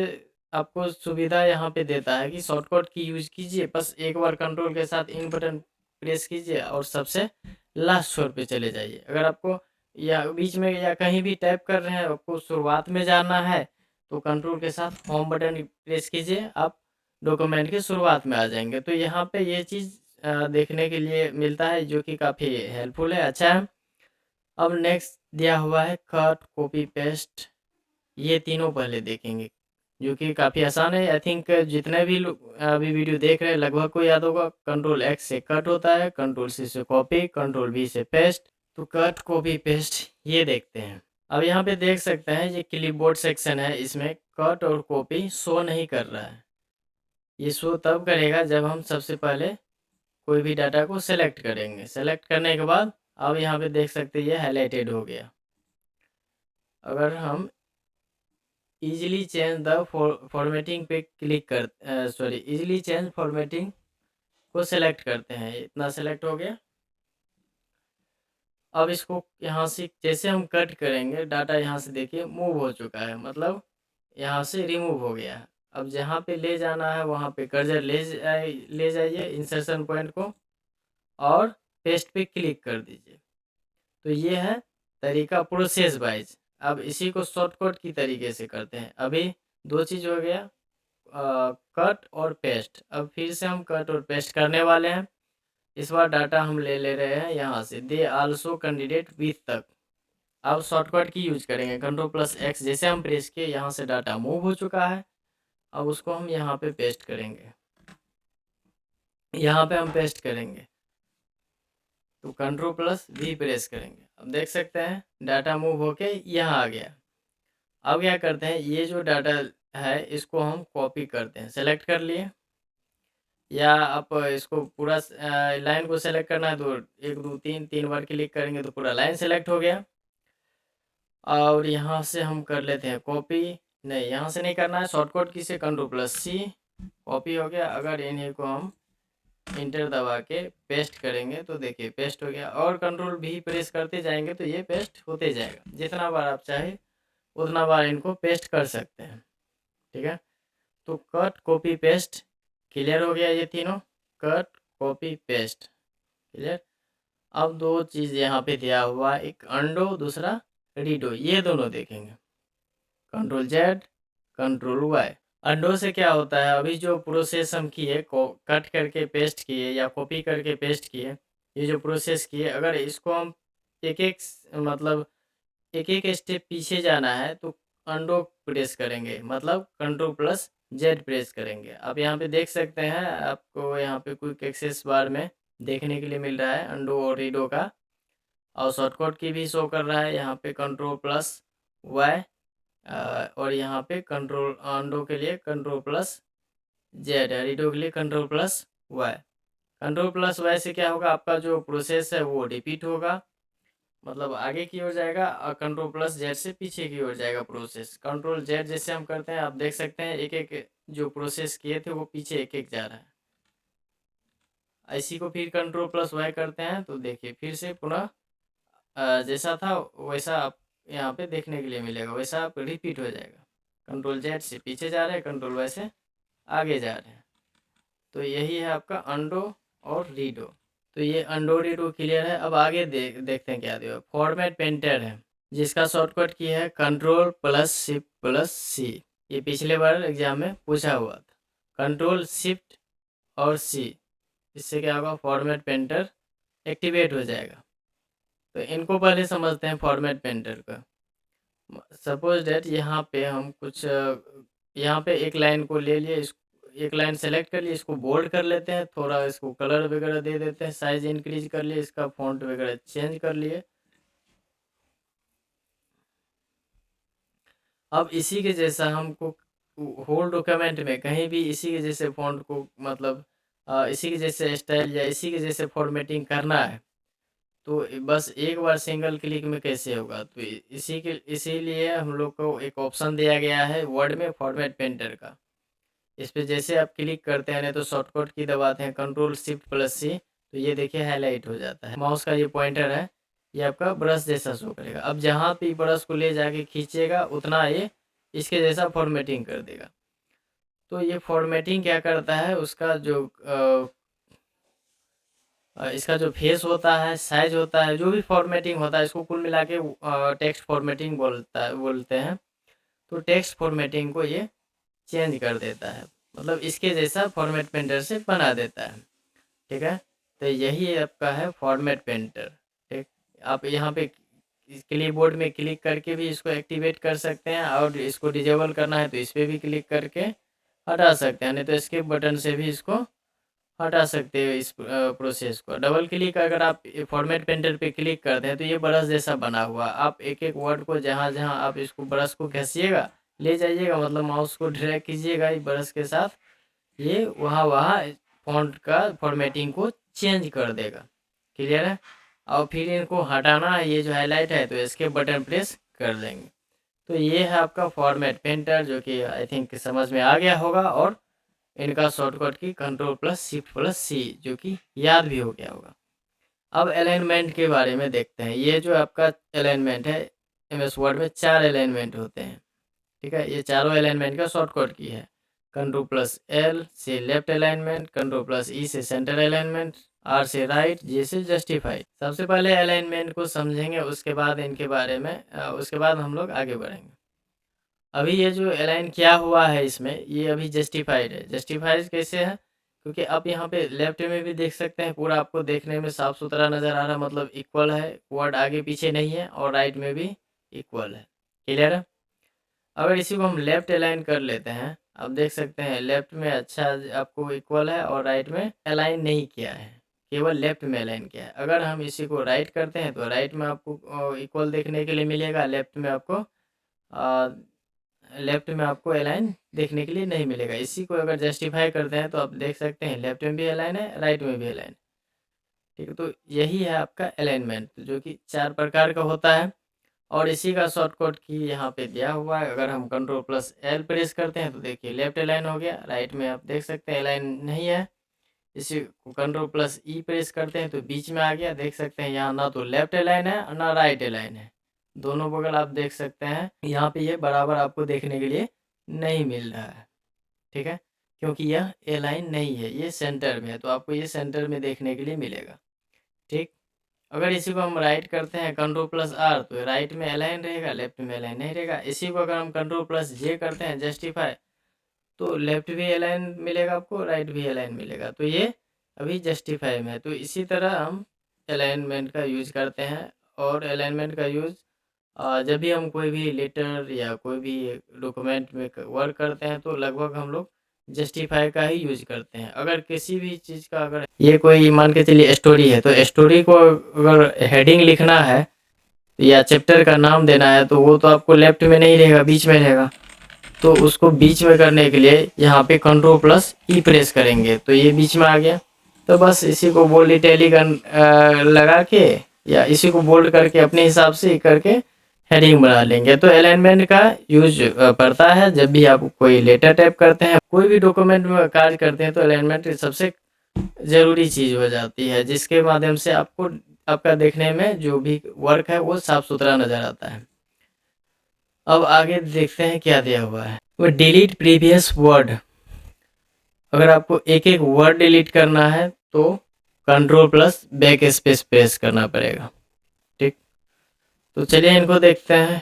आपको सुविधा यहाँ पे देता है कि शॉर्टकट की यूज कीजिए, बस एक बार कंट्रोल के साथ इन बटन प्रेस कीजिए और सबसे लास्ट छोर पे चले जाइए। अगर आपको या बीच में या कहीं भी टाइप कर रहे हैं, आपको शुरुआत में जाना है, तो कंट्रोल के साथ होम बटन प्रेस कीजिए, आप डॉक्यूमेंट के शुरुआत में आ जाएंगे। तो यहाँ पे ये चीज़ देखने के लिए मिलता है जो कि काफ़ी हेल्पफुल है, अच्छा है। अब नेक्स्ट दिया हुआ है कट, कॉपी, पेस्ट। ये तीनों पहले देखेंगे जो कि काफ़ी आसान है। आई थिंक जितने भी लोग अभी वीडियो देख रहे हैं लगभग को याद होगा। कंट्रोल एक्स से कट होता है, कंट्रोल सी से कॉपी, कंट्रोल वी से पेस्ट। तो कट, कॉपी, पेस्ट ये देखते हैं। अब यहाँ पे देख सकते हैं ये क्लिपबोर्ड सेक्शन है, इसमें कट और कॉपी शो नहीं कर रहा है। ये शो तब करेगा जब हम सबसे पहले कोई भी डाटा को सेलेक्ट करेंगे। सेलेक्ट करने के बाद अब यहाँ पे देख सकते हैं ये हाईलाइटेड हो गया। अगर हम इजीली चेंज द फॉर्मेटिंग पे क्लिक कर इजीली चेंज फॉर्मेटिंग को सेलेक्ट करते हैं, इतना सेलेक्ट हो गया। अब इसको यहाँ से जैसे हम कट करेंगे डाटा, यहाँ से देखिए मूव हो चुका है, मतलब यहाँ से रिमूव हो गया है। अब जहाँ पे ले जाना है वहाँ पे कर्सर ले जाइए इंसर्शन पॉइंट को और पेस्ट पे क्लिक कर दीजिए। तो ये है तरीका प्रोसेस वाइज। अब इसी को शॉर्टकट की तरीके से करते हैं। अभी दो चीज़ हो गया, कट और पेस्ट। अब फिर से हम कट और पेस्ट करने वाले हैं। इस बार डाटा हम ले रहे हैं यहाँ से, दे आल्सो कैंडिडेट विथ तक। अब शॉर्टकट की यूज करेंगे, कंट्रोल प्लस एक्स जैसे हम प्रेस किए यहाँ से डाटा मूव हो चुका है। अब उसको हम यहाँ पे पेस्ट करेंगे, यहाँ पे हम पेस्ट करेंगे, तो कंट्रोल प्लस वी प्रेस करेंगे। अब देख सकते हैं डाटा मूव होके यहाँ आ गया। अब क्या करते हैं, ये जो डाटा है इसको हम कॉपी करते हैं। सेलेक्ट कर लिए, या आप इसको पूरा लाइन को सेलेक्ट करना है तो 1 2 3 बार क्लिक करेंगे तो पूरा लाइन सेलेक्ट हो गया। और यहाँ से हम कर लेते हैं कॉपी, नहीं यहाँ से नहीं करना है, शॉर्टकट की से कंट्रोल प्लस सी, कॉपी हो गया। अगर इन्हीं को हम इंटर दबा के पेस्ट करेंगे तो देखिए पेस्ट हो गया, और कंट्रोल भी प्रेस करते जाएंगे तो ये पेस्ट होते जाएगा। जितना बार आप चाहे उतना बार इनको पेस्ट कर सकते हैं, ठीक है। तो कट, कॉपी, पेस्ट क्लियर हो गया, ये तीनों कट, कॉपी, पेस्ट क्लियर। अब दो चीज़ यहाँ पे दिया हुआ, एक अंडो, दूसरा रीडो, ये दोनों देखेंगे। Control Z, control Y. Undo से क्या होता है, अभी जो प्रोसेस हम किए, कट करके पेस्ट किए या कॉपी करके पेस्ट किए, ये जो प्रोसेस किए, अगर इसको हम एक एक मतलब एक एक स्टेप पीछे जाना है तो अंडो प्रेस करेंगे, मतलब कंट्रोल प्लस जेड प्रेस करेंगे। आप यहाँ पे देख सकते हैं, आपको यहाँ पे क्विक एक्सेस बार में देखने के लिए मिल रहा है अंडो और रीडो का, और शॉर्टकट की भी शो कर रहा है यहाँ पे कंट्रोल प्लस वाई, और यहाँ पे कंट्रोल अंडो के लिए कंट्रोल प्लस जेड, रीडो के लिए control plus Y. Control plus Y से क्या होगा, आपका जो प्रोसेस है वो रिपीट होगा, मतलब आगे की ओर जाएगा, और कंट्रोल प्लस जेड से पीछे की ओर जाएगा प्रोसेस। कंट्रोल जेड जैसे हम करते हैं, आप देख सकते हैं एक एक जो प्रोसेस किए थे वो पीछे एक एक जा रहा है। इसी को फिर कंट्रोल प्लस वाई करते हैं तो देखिए फिर से पुनः जैसा था वैसा आप यहाँ पे देखने के लिए मिलेगा, वैसा आप रिपीट हो जाएगा। कंट्रोल जेड से पीछे जा रहे हैं, कंट्रोल वाई से आगे जा रहे हैं। तो यही है आपका अंडो और रीडो। तो ये अंडो रीडो क्लियर है। अब आगे देखते हैं क्या दिया। फॉर्मेट पेंटर है जिसका शॉर्टकट की है कंट्रोल प्लस शिफ्ट प्लस सी। ये पिछले बार एग्जाम में पूछा हुआ था, कंट्रोल शिफ्ट और सी। इससे क्या होगा, फॉर्मेट पेंटर एक्टिवेट हो जाएगा। तो इनको पहले समझते हैं फॉर्मेट पेंटर का। सपोज डेट यहाँ पे हम कुछ यहाँ पे एक लाइन को ले लिए, एक लाइन सेलेक्ट कर लिए, इसको बोल्ड कर लेते हैं, थोड़ा इसको कलर वगैरह दे देते हैं, साइज इंक्रीज कर लिए, इसका फॉन्ट वगैरह चेंज कर लिए। अब इसी के जैसा हमको होल डॉक्यूमेंट में कहीं भी इसी के जैसे फॉन्ट को मतलब इसी के जैसे स्टाइल या इसी के जैसे फॉर्मेटिंग करना है, तो बस एक बार सिंगल क्लिक में कैसे होगा। तो इसीलिए हम लोग को एक ऑप्शन दिया गया है वर्ड में फॉर्मेट पेंटर का। इस पे जैसे आप क्लिक करते हैं, नहीं तो शॉर्टकट की दबाते हैं Ctrl+Shift+C, तो ये देखिए हाईलाइट हो जाता है। माउस का ये पॉइंटर है, ये आपका ब्रश जैसा शो करेगा। अब जहाँ पे ब्रश को ले जाके खींचेगा उतना ये इसके जैसा फॉर्मेटिंग कर देगा। तो ये फॉर्मेटिंग क्या करता है, उसका जो इसका जो फेस होता है, साइज होता है, जो भी फॉर्मेटिंग होता है, इसको कुल मिला के टेक्स्ट फॉर्मेटिंग बोलते हैं। तो टेक्स्ट फॉर्मेटिंग को ये चेंज कर देता है, मतलब इसके जैसा फॉर्मेट पेंटर से बना देता है। ठीक है, तो यही आपका है फॉर्मेट पेंटर। ठीक, आप यहाँ पे क्लिपबोर्ड में क्लिक करके भी इसको एक्टिवेट कर सकते हैं, और इसको डिजेबल करना है तो इस पर भी क्लिक करके हटा सकते हैं, नहीं तो इसके बटन से भी इसको हटा सकते हो इस प्रोसेस को। डबल क्लिक अगर आप फॉर्मेट पेंटर पे क्लिक करते हैं तो ये ब्रश जैसा बना हुआ, आप एक एक वर्ड को जहाँ जहाँ आप इसको ब्रश को घसीएगा, ले जाइएगा, मतलब माउस को ड्रैग कीजिएगा इस ब्रश के साथ, ये वहाँ फॉन्ट का फॉर्मेटिंग को चेंज कर देगा। क्लियर है। और फिर इनको हटाना है, ये जो हाईलाइट है, तो इसके बटन प्रेस कर देंगे। तो ये है आपका फॉर्मेट पेंटर, जो कि आई थिंक समझ में आ गया होगा, और इनका शॉर्टकट की Ctrl+Shift+C, जो कि याद भी हो गया होगा। अब अलाइनमेंट के बारे में देखते हैं। ये जो आपका अलाइनमेंट है, MS वर्ड में 4 अलाइनमेंट होते हैं। ठीक है, ये चारों अलाइनमेंट का शॉर्टकट की है। Ctrl+L से लेफ्ट अलाइनमेंट, Ctrl+E से सेंटर अलाइनमेंट, R से राइट, J से जस्टिफाई। सबसे पहले अलाइनमेंट को समझेंगे, उसके बाद इनके बारे में उसके बाद हम लोग आगे बढ़ेंगे। अभी ये जो अलाइन किया हुआ है इसमें, ये अभी जस्टिफाइड है। जस्टिफाइड कैसे है, क्योंकि आप यहाँ पे लेफ्ट में भी देख सकते हैं, पूरा आपको देखने में साफ सुथरा नज़र आ रहा है, मतलब इक्वल है, वर्ड आगे पीछे नहीं है, और राइट में भी इक्वल है। क्लियर है। अगर इसी को हम लेफ्ट अलाइन कर लेते हैं, आप देख सकते हैं लेफ्ट में अच्छा आपको इक्वल है, और राइट में अलाइन नहीं किया है, केवल लेफ्ट में अलाइन किया है। अगर हम इसी को राइट करते हैं तो राइट में आपको इक्वल देखने के लिए मिलेगा, लेफ्ट में आपको अलाइन देखने के लिए नहीं मिलेगा। इसी को अगर जस्टिफाई करते हैं तो आप देख सकते हैं लेफ्ट में भी अलाइन है, राइट में भी अलाइन। ठीक है, तो यही है आपका अलाइनमेंट, जो कि 4 प्रकार का होता है, और इसी का शॉर्टकट की यहाँ पे दिया हुआ है। अगर हम Ctrl+L प्रेस करते हैं तो देखिए लेफ्ट अलाइन हो गया, राइट में आप देख सकते हैं अलाइन नहीं है। इसी को Ctrl+E प्रेस करते हैं तो बीच में आ गया, देख सकते हैं यहाँ ना तो लेफ्ट अलाइन है ना राइट अलाइन है, दोनों बगल आप देख सकते हैं। यहाँ पे ये बराबर आपको देखने के लिए नहीं मिल रहा है। ठीक है, क्योंकि यह अलाइन नहीं है, ये सेंटर में है, तो आपको ये सेंटर में देखने के लिए मिलेगा। ठीक, अगर इसी को हम राइट करते हैं Ctrl+R, तो राइट में अलाइन रहेगा, लेफ्ट में अलाइन नहीं रहेगा। इसी को अगर हम Ctrl+J करते हैं जस्टिफाई, तो लेफ्ट भी अलाइन मिलेगा आपको, राइट भी अलाइन मिलेगा, तो ये अभी जस्टिफाई में है। तो इसी तरह हम अलाइनमेंट का यूज करते हैं, और अलाइनमेंट का यूज जब भी हम कोई भी लेटर या कोई भी डॉक्यूमेंट में वर्क करते हैं तो लगभग हम लोग जस्टिफाई का ही यूज करते हैं। अगर किसी भी चीज़ का, अगर ये कोई मान के चलिए स्टोरी है, तो स्टोरी को अगर हेडिंग लिखना है या चैप्टर का नाम देना है, तो वो तो आपको लेफ्ट में नहीं रहेगा, बीच में रहेगा। तो उसको बीच में करने के लिए यहाँ पे Ctrl+E प्रेस करेंगे, तो ये बीच में आ गया। तो बस इसी को बोल्ड इटैलिक लगा के, या इसी को बोल्ड करके अपने हिसाब से करके हेडिंग बना लेंगे। तो अलाइनमेंट का यूज पड़ता है जब भी आप कोई लेटर टाइप करते हैं, कोई भी डॉक्यूमेंट में कार्य करते हैं, तो अलाइनमेंट सबसे ज़रूरी चीज़ हो जाती है, जिसके माध्यम से आपको आपका देखने में जो भी वर्क है वो साफ सुथरा नज़र आता है। अब आगे देखते हैं क्या दिया हुआ है। वो डिलीट प्रीवियस वर्ड, अगर आपको एक एक वर्ड डिलीट करना है तो Ctrl+बैक स्पेस प्रेस करना पड़ेगा। ठीक, तो चलिए इनको देखते हैं।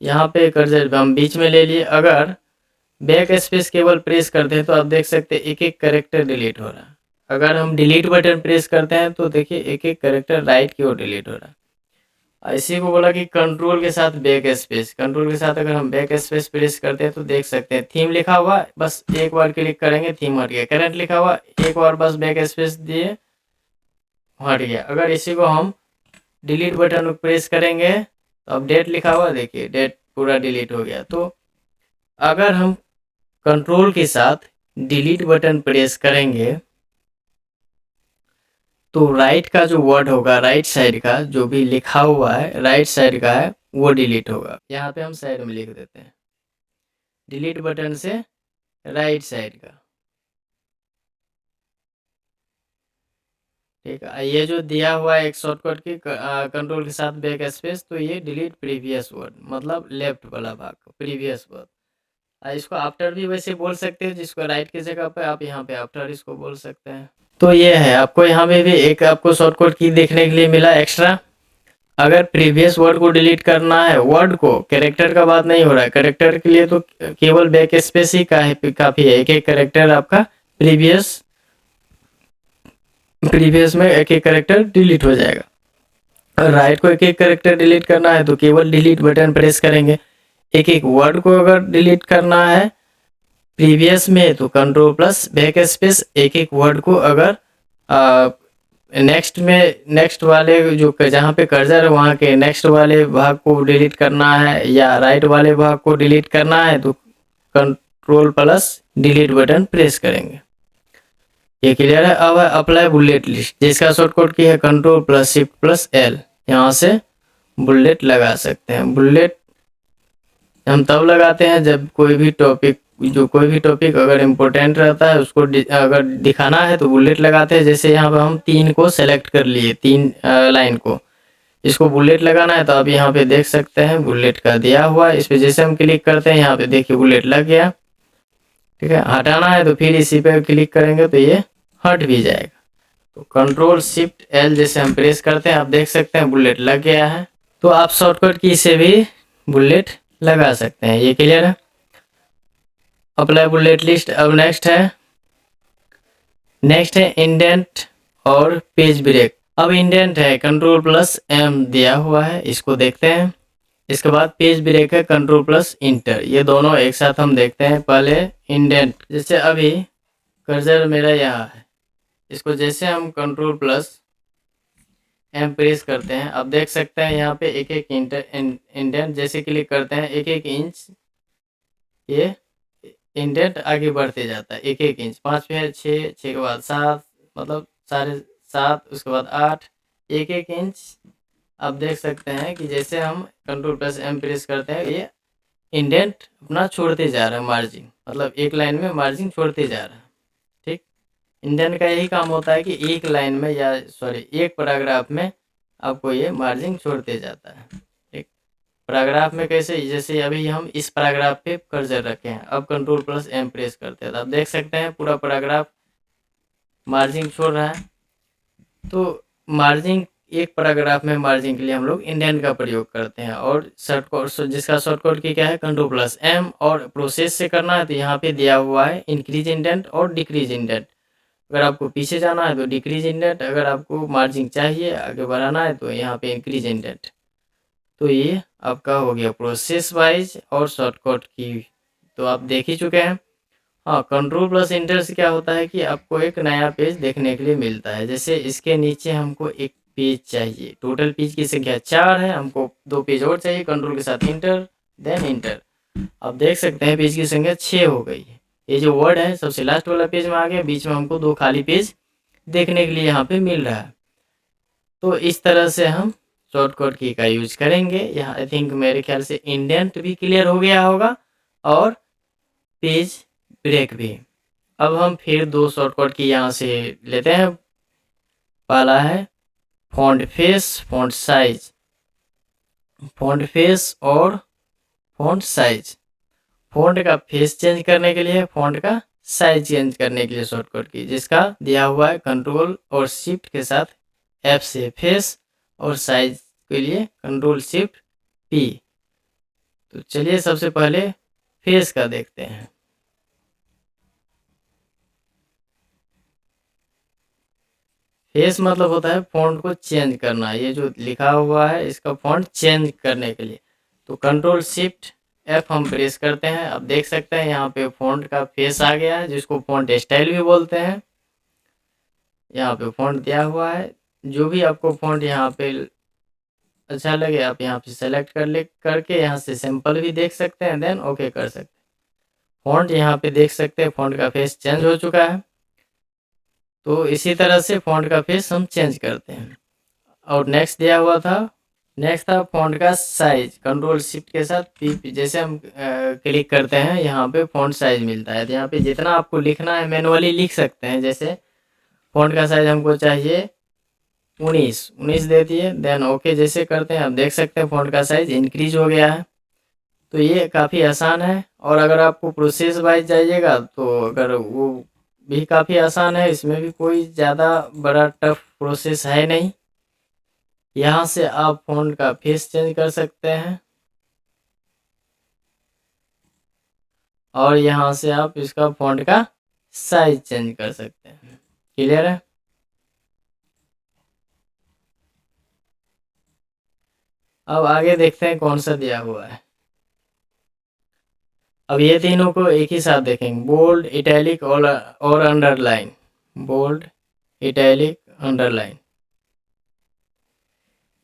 यहाँ पे कर्सर हम बीच में ले लिए, अगर बैक स्पेस केवल प्रेस करते हैं तो आप देख सकते हैं एक एक कैरेक्टर डिलीट हो रहा है। अगर हम डिलीट बटन प्रेस करते हैं तो देखिए एक एक कैरेक्टर राइट की ओर डिलीट हो रहा है। इसी को बोला कि कंट्रोल के साथ बैक स्पेस, कंट्रोल के साथ अगर हम बैक स्पेस प्रेस करते हैं तो देख सकते हैं थीम लिखा हुआ है, बस एक बार क्लिक करेंगे थीम हट गया। करंट लिखा हुआ, एक बार बस बैक स्पेस दिए हट गया। अगर इसी को हम डिलीट बटन प्रेस करेंगे तो अब डेट लिखा हुआ देखिए, डेट पूरा डिलीट हो गया। तो अगर हम कंट्रोल के साथ डिलीट बटन प्रेस करेंगे तो राइट का जो वर्ड होगा, राइट साइड का जो भी लिखा हुआ है राइट साइड का है वो डिलीट होगा। यहाँ पे हम साइड में लिख देते हैं डिलीट बटन से राइट साइड का। ठीक है, ये जो दिया हुआ है एक शॉर्टकट की कंट्रोल के साथ बैक स्पेस, तो ये डिलीट प्रीवियस वर्ड मतलब लेफ्ट वाला भाग प्रीवियस वर्ड। इसको आफ्टर भी वैसे बोल सकते हैं, जिसको राइट की जगह पे आप यहाँ पे आफ्टर इसको बोल सकते हैं। तो ये है, आपको यहाँ पे भी एक आपको शॉर्टकट की देखने के लिए मिला एक्स्ट्रा। अगर प्रीवियस वर्ड को डिलीट करना है, वर्ड को, कैरेक्टर का बात नहीं हो रहा है, कैरेक्टर के लिए तो केवल बैक स्पेस ही काफी है। एक एक कैरेक्टर आपका प्रीवियस में एक एक कैरेक्टर डिलीट हो जाएगा। और राइट को एक एक कैरेक्टर डिलीट करना है तो केवल डिलीट बटन प्रेस करेंगे। एक एक वर्ड को अगर डिलीट करना है प्रीवियस में तो कंट्रोल प्लस बैक स्पेस। एक एक वर्ड को अगर नेक्स्ट में, नेक्स्ट वाले जो जहाँ पे कर्सर है वहाँ के नेक्स्ट वाले भाग को डिलीट करना है या राइट वाले भाग को डिलीट करना है तो control plus delete button press करेंगे। ये क्लियर है। अब अप्लाई बुलेट लिस्ट, जिसका शॉर्टकट की है control plus shift plus L. यहाँ से बुलेट लगा सकते हैं। बुलेट हम तब लगाते हैं जब कोई भी टॉपिक अगर इम्पोर्टेंट रहता है उसको अगर दिखाना है तो बुलेट लगाते हैं। जैसे यहाँ पे हम 3 को सेलेक्ट कर लिए, 3 लाइन को, इसको बुलेट लगाना है तो आप यहाँ पे देख सकते हैं बुलेट का दिया हुआ है। इस पे जैसे हम क्लिक करते हैं यहाँ पे देखिए बुलेट लग गया। ठीक है, हटाना है तो फिर इसी पे क्लिक करेंगे तो ये हट भी जाएगा। तो कंट्रोल शिफ्ट एल जैसे हम प्रेस करते हैं आप देख सकते हैं बुलेट लग गया है। तो आप शॉर्टकट की से भी बुलेट लगा सकते हैं। ये क्लियर है। Apply bullet list. अब नेक्स्ट है इंडेंट और पेज ब्रेक। अब इंडेंट है कंट्रोल प्लस एम दिया हुआ है, इसको देखते हैं। इसके बाद पेज ब्रेक है कंट्रोल प्लस इंटर। ये दोनों एक साथ हम देखते हैं। पहले इंडेंट, जैसे अभी कर्सर मेरा यहाँ है, इसको जैसे हम कंट्रोल प्लस एम प्रेस करते हैं आप देख सकते हैं यहाँ पे एक एक इंडेंट जैसे क्लिक करते हैं एक एक इंच ये इंडेंट आगे बढ़ते जाता है। एक एक इंच, 5 पे है 6, 6 के बाद 7, मतलब 7.5, उसके बाद 8, एक एक इंच। आप देख सकते हैं कि जैसे हम कंट्रोल प्लस एम प्रेस करते हैं ये इंडेंट अपना छोड़ते जा रहा है, मार्जिन, मतलब एक लाइन में मार्जिन छोड़ते जा रहा है। ठीक, इंडेंट का यही काम होता है कि एक लाइन में या सॉरी एक पैराग्राफ में आपको ये मार्जिन छोड़ते जाता है। ठीक, पैराग्राफ में कैसे, जैसे अभी हम इस पैराग्राफ पे कर्सर रखे हैं, अब कंट्रोल प्लस एम प्रेस करते हैं तो आप देख सकते हैं पूरा पैराग्राफ मार्जिन छोड़ रहा है। तो मार्जिन, एक पैराग्राफ में मार्जिन के लिए हम लोग इंडेंट का प्रयोग करते हैं। और शॉर्टकट, जिसका शॉर्टकट की क्या है कंट्रोल प्लस एम। और प्रोसेस से करना है तो यहाँ पे दिया हुआ है इंक्रीज इंडेंट और डिक्रीज इंडेंट। अगर आपको पीछे जाना है तो डिक्रीज इंडेंट, अगर आपको मार्जिन चाहिए आगे बढ़ाना है तो यहाँ पे इंक्रीज इंडेंट। तो ये आपका हो गया प्रोसेस वाइज और शॉर्टकट की तो आप देख ही चुके हैं। हाँ, कंट्रोल प्लस इंटर से क्या होता है कि आपको एक नया पेज देखने के लिए मिलता है। जैसे इसके नीचे हमको एक पेज चाहिए, टोटल पेज की संख्या 4 है, हमको 2 पेज और चाहिए। कंट्रोल के साथ इंटर, देन इंटर। आप देख सकते हैं पेज की संख्या 6 हो गई है। ये जो वर्ड है सबसे लास्ट वाला पेज में आ गया, बीच में हमको 2 खाली पेज देखने के लिए यहाँ पे मिल रहा है। तो इस तरह से हम शॉर्टकट की का यूज करेंगे। यहाँ आई थिंक मेरे ख्याल से इंडेंट भी क्लियर हो गया होगा और पेज ब्रेक भी। अब हम फिर 2 शॉर्टकट की यहाँ से लेते हैं। पहला है font face, font size. Font face और फॉन्ट साइज, फॉन्ट का फेस चेंज करने के लिए, फॉन्ट का साइज चेंज करने के लिए शॉर्टकट की, जिसका दिया हुआ है कंट्रोल और शिफ्ट के साथ एफ से फेस, और साइज के लिए कंट्रोल शिफ्ट पी। तो चलिए सबसे पहले फेस का देखते हैं। फेस मतलब होता है फ़ॉन्ट को चेंज करना, ये जो लिखा हुआ है इसका फ़ॉन्ट चेंज करने के लिए। तो कंट्रोल शिफ्ट एफ हम प्रेस करते हैं, अब देख सकते हैं यहाँ पे फ़ॉन्ट का फेस आ गया है, जिसको फ़ॉन्ट स्टाइल भी बोलते हैं। यहाँ पे फ़ॉन्ट दिया हुआ है, जो भी आपको फ़ॉन्ट यहाँ पे अच्छा लगे आप यहाँ पे सेलेक्ट करके यहाँ से सिंपल भी देख सकते हैं, देन ओके कर सकते हैं। फ़ॉन्ट यहाँ पे देख सकते हैं फ़ॉन्ट का फेस चेंज हो चुका है। तो इसी तरह से फ़ॉन्ट का फेस हम चेंज करते हैं। और नेक्स्ट दिया हुआ था, नेक्स्ट था फ़ॉन्ट का साइज। कंट्रोल शिफ्ट के साथ पी जैसे हम क्लिक करते हैं यहाँ पे फ़ॉन्ट साइज मिलता है। तो यहाँ पे जितना आपको लिखना है मैनुअली लिख सकते हैं। जैसे फ़ॉन्ट का साइज हमको चाहिए 19 दे दिए, देन ओके जैसे करते हैं आप देख सकते हैं फ़ॉन्ट का साइज इंक्रीज हो गया है। तो ये काफ़ी आसान है। और अगर आपको प्रोसेस वाइज जाइएगा तो अगर वो भी काफ़ी आसान है, इसमें भी कोई ज़्यादा बड़ा टफ प्रोसेस है नहीं। यहाँ से आप फ़ॉन्ट का फेस चेंज कर सकते हैं और यहाँ से आप इसका फ़ॉन्ट का साइज चेंज कर सकते हैं। क्लियर है? अब आगे देखते हैं कौन सा दिया हुआ है। अब ये तीनों को एक ही साथ देखेंगे, बोल्ड, इटैलिक और अंडरलाइन। बोल्ड, इटैलिक, अंडरलाइन,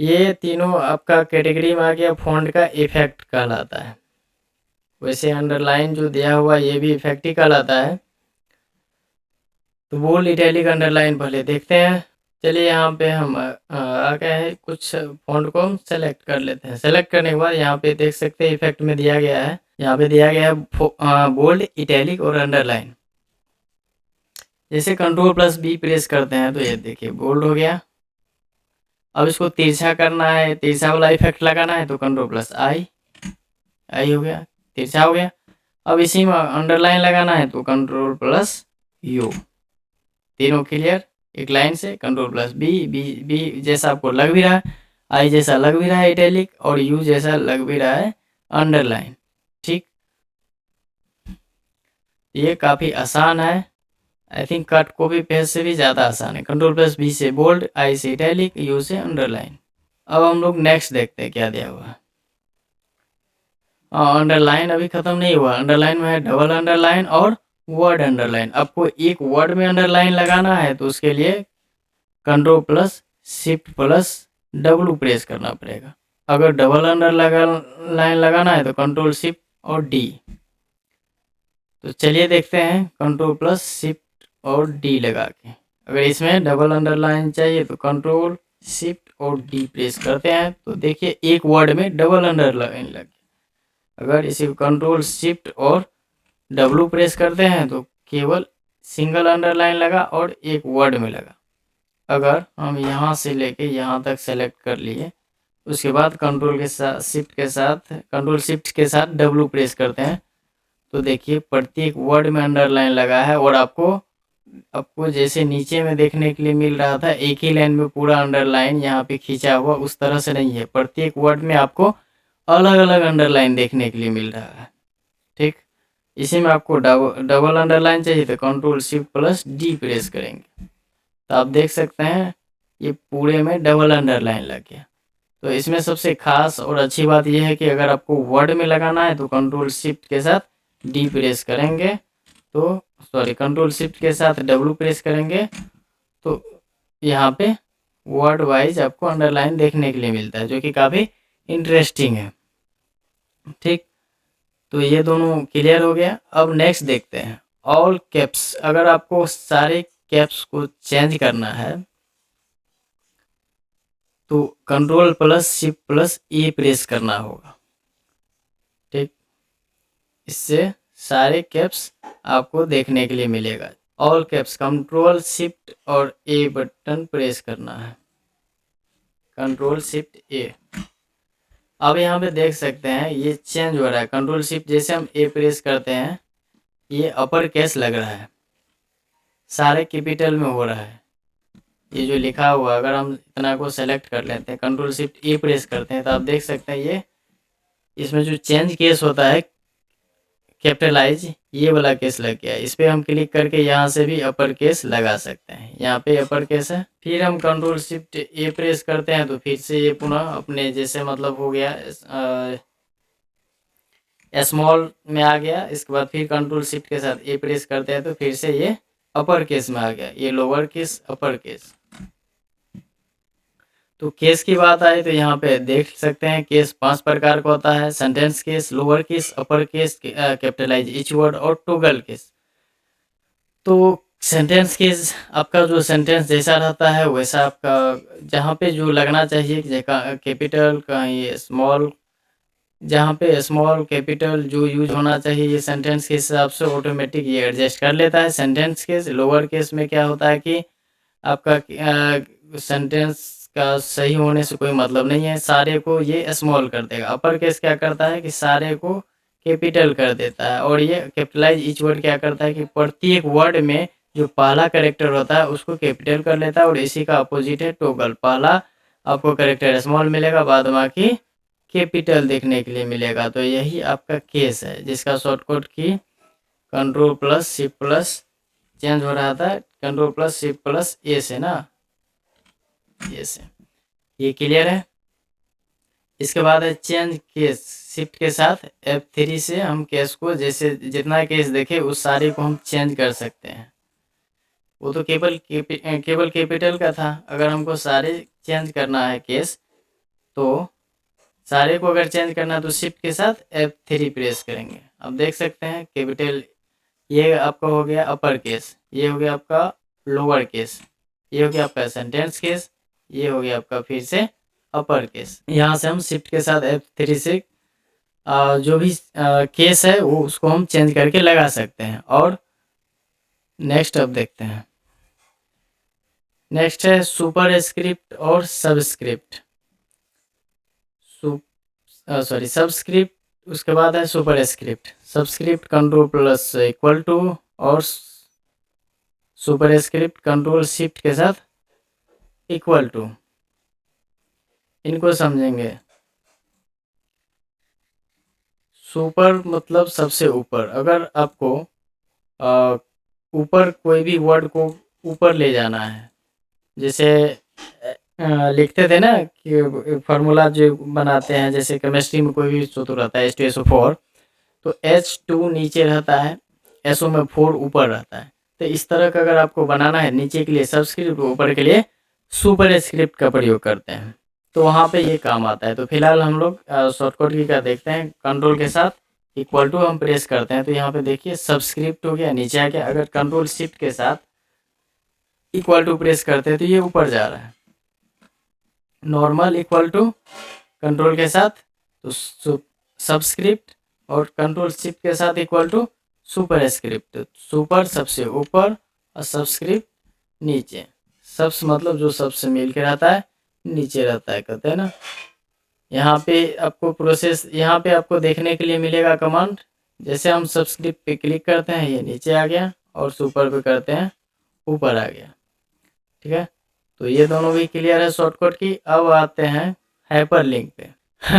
ये तीनों आपका कैटेगरी में आ गया, फ़ॉन्ट का इफेक्ट कहलाता है। वैसे अंडरलाइन जो दिया हुआ ये भी इफेक्ट ही कहलाता है। तो बोल्ड, इटैलिक, अंडरलाइन पहले देखते हैं। चलिए यहाँ पे हम आ गए हैं, कुछ फ़ॉन्ट को हम सेलेक्ट कर लेते हैं। सेलेक्ट करने के बाद यहाँ पे देख सकते हैं इफेक्ट में दिया गया है, यहाँ पे दिया गया है बोल्ड, इटैलिक और अंडरलाइन। जैसे कंट्रोल प्लस बी प्रेस करते हैं तो ये देखिए बोल्ड हो गया। अब इसको तिरछा करना है, तिरछा वाला इफेक्ट लगाना है तो कंट्रोल प्लस आई हो गया, तिरछा हो गया। अब इसी में अंडरलाइन लगाना है तो कंट्रोल प्लस यू, तीनों क्लियर एक लाइन से। कंट्रोल प्लस बी जैसा आपको लग भी रहा है, आई जैसा लग भी रहा है इटैलिक, और यू जैसा लग भी रहा है अंडरलाइन। ठीक, ये काफ़ी आसान है। I think cut copy paste से भी ज़्यादा आसान है। कंट्रोल प्लस बी से बोल्ड, आई से इटैलिक, यू से अंडरलाइन। अब हम लोग नेक्स्ट देखते हैं क्या दिया हुआ है। अंडरलाइन अभी ख़त्म नहीं हुआ, अंडरलाइन में है डबल अंडरलाइन और वर्ड अंडरलाइन। आपको एक वर्ड में अंडरलाइन लगाना है तो उसके लिए control plus shift plus W press करना पड़ेगा। अगर डबल अंडरलाइन लगाना है तो कंट्रोल शिफ्ट और डी। तो चलिए देखते हैं कंट्रोल प्लस शिफ्ट और डी लगा के। अगर इसमें डबल अंडरलाइन चाहिए तो कंट्रोल शिफ्ट और डी प्रेस करते हैं तो देखिए एक वर्ड में डबल अंडरलाइन लग गया। अगर इसे कंट्रोल शिफ्ट और डब्लू प्रेस करते हैं तो केवल सिंगल अंडरलाइन लगा और एक वर्ड में लगा। अगर हम यहाँ से लेके यहाँ तक सेलेक्ट कर लिए, उसके बाद कंट्रोल के साथ शिफ्ट के साथ कंट्रोल शिफ्ट के साथ डब्लू प्रेस करते हैं तो देखिए प्रत्येक वर्ड में अंडरलाइन लगा है। और आपको जैसे नीचे में देखने के लिए मिल रहा था एक ही लाइन में पूरा अंडरलाइन यहाँ पे खींचा हुआ, उस तरह से नहीं है। प्रत्येक वर्ड में आपको अलग अलग अंडरलाइन देखने के लिए मिल रहा है। ठीक, इसी में आपको डबल अंडरलाइन चाहिए तो control shift plus D press करेंगे तो आप देख सकते हैं ये पूरे में डबल अंडरलाइन लग गया। तो इसमें सबसे खास और अच्छी बात यह है कि अगर आपको वर्ड में लगाना है तो कंट्रोल शिफ्ट के साथ डी प्रेस करेंगे तो कंट्रोल शिफ्ट के साथ डब्लू प्रेस करेंगे तो यहाँ पे वर्ड वाइज आपको अंडरलाइन देखने के लिए मिलता है, जो कि काफ़ी इंटरेस्टिंग है। ठीक, तो ये दोनों क्लियर हो गया। अब नेक्स्ट देखते हैं ऑल कैप्स। अगर आपको सारे कैप्स को चेंज करना है तो कंट्रोल प्लस शिफ्ट प्लस ए प्रेस करना होगा। ठीक, इससे सारे कैप्स आपको देखने के लिए मिलेगा। ऑल कैप्स कंट्रोल शिफ्ट और ए बटन प्रेस करना है, कंट्रोल शिफ्ट ए। अब यहाँ पे देख सकते हैं ये चेंज हो रहा है। कंट्रोल शिफ्ट जैसे हम ए प्रेस करते हैं ये अपर केस लग रहा है, सारे कैपिटल में हो रहा है। ये जो लिखा हुआ अगर हम इतना को सेलेक्ट कर लेते हैं कंट्रोल शिफ्ट ए प्रेस करते हैं तो आप देख सकते हैं ये इसमें जो चेंज केस होता है कैपिटलाइज ये वाला केस लग गया। इस पर हम क्लिक करके यहाँ से भी अपर केस लगा सकते हैं। यहाँ पे अपर केस है, फिर हम कंट्रोल शिफ्ट ए प्रेस करते हैं तो फिर से ये पुनः अपने जैसे मतलब हो गया, स्मॉल में आ गया। इसके बाद फिर कंट्रोल शिफ्ट के साथ ए प्रेस करते हैं तो फिर से ये अपर केस में आ गया, ये लोअर केस अपर केस। तो केस की बात आए तो यहाँ पे देख सकते हैं केस 5 प्रकार का होता है: sentence case, lower case, upper case, capitalise each word और टॉगल केस। तो सेंटेंस केस आपका जो सेंटेंस जैसा रहता है वैसा आपका जहाँ पे जो लगना चाहिए, कैपिटल कहीं स्मॉल, जहाँ पे स्मॉल कैपिटल जो यूज होना चाहिए ये सेंटेंस के हिसाब से ऑटोमेटिक ये एडजस्ट कर लेता है। सेंटेंस केस लोअर केस में क्या होता है कि आपका सेंटेंस का सही होने से कोई मतलब नहीं है, सारे को ये स्मॉल कर देगा। अपर केस क्या करता है कि सारे को कैपिटल कर देता है। और ये कैपिटलाइज ईच वर्ड क्या करता है कि प्रत्येक वर्ड में जो पहला कैरेक्टर होता है उसको कैपिटल कर लेता है। और इसी का अपोजिट है टॉगल, पहला आपको कैरेक्टर स्मॉल मिलेगा, बाद बाकी कैपिटल देखने के लिए मिलेगा। तो यही आपका केस है जिसका शॉर्टकट की control plus shift plus change हो रहा था, कंट्रोल प्लस शिफ्ट प्लस ए से ना, ये से। ये क्लियर है। इसके बाद है चेंज केस, शिफ्ट के साथ F3 से हम केस को जैसे जितना केस देखे उस सारे को हम चेंज कर सकते हैं। वो तो केवल कैपिटल का था, अगर हमको सारे चेंज करना है केस तो सारे को अगर चेंज करना है तो शिफ्ट के साथ F3 प्रेस करेंगे। अब देख सकते हैं कैपिटल ये आपका हो गया अपर केस, ये हो गया आपका लोअर केस, ये हो गया आपका सेंटेंस केस, ये हो गया आपका फिर से अपर केस। यहाँ से हम शिफ्ट के साथ F3 से जो भी केस है वो उसको हम चेंज करके लगा सकते हैं। और नेक्स्ट अब देखते हैं, नेक्स्ट है सुपर स्क्रिप्ट और सबस्क्रिप्ट। सॉरी सबस्क्रिप्ट, उसके बाद है superscript. Subscript control plus equal to और सुपर स्क्रिप्ट कंट्रोल शिफ्ट के साथ इक्वल टू, इनको समझेंगे। सुपर मतलब सबसे ऊपर, अगर आपको ऊपर कोई भी वर्ड को ऊपर ले जाना है, जैसे लिखते थे ना कि फार्मूला जो बनाते हैं, जैसे केमिस्ट्री में कोई भी सूत्र रहता है H2SO4, तो H2 नीचे रहता है, SO में 4 ऊपर रहता है। तो इस तरह का अगर आपको बनाना है, नीचे के लिए सबस्क्रिप्ट, ऊपर के लिए सुपर स्क्रिप्ट का प्रयोग करते हैं, तो वहाँ पे ये काम आता है। तो फिलहाल हम लोग शॉर्टकट की क्या देखते हैं, कंट्रोल के साथ इक्वल टू हम प्रेस करते हैं तो यहाँ पे देखिए सबस्क्रिप्ट हो गया, नीचे आ गया। अगर कंट्रोल शिफ्ट के साथ इक्वल टू प्रेस करते हैं तो ये ऊपर जा रहा है। नॉर्मल इक्वल टू कंट्रोल के साथ तो सबस्क्रिप्ट, और कंट्रोल शिफ्ट के साथ equal to superscript. Super सबसे ऊपर और सबस्क्रिप्ट नीचे। सबस मतलब जो सबसे मिल के रहता है, नीचे रहता है, कहते हैं ना। यहाँ पे आपको प्रोसेस, यहाँ पे आपको देखने के लिए मिलेगा कमांड। जैसे हम सबस्क्रिप्ट पे क्लिक करते हैं ये नीचे आ गया, और सुपर पे करते हैं ऊपर आ गया। ठीक है, तो ये दोनों भी क्लियर है शॉर्टकट की। अब आते हैं हाइपरलिंक पे।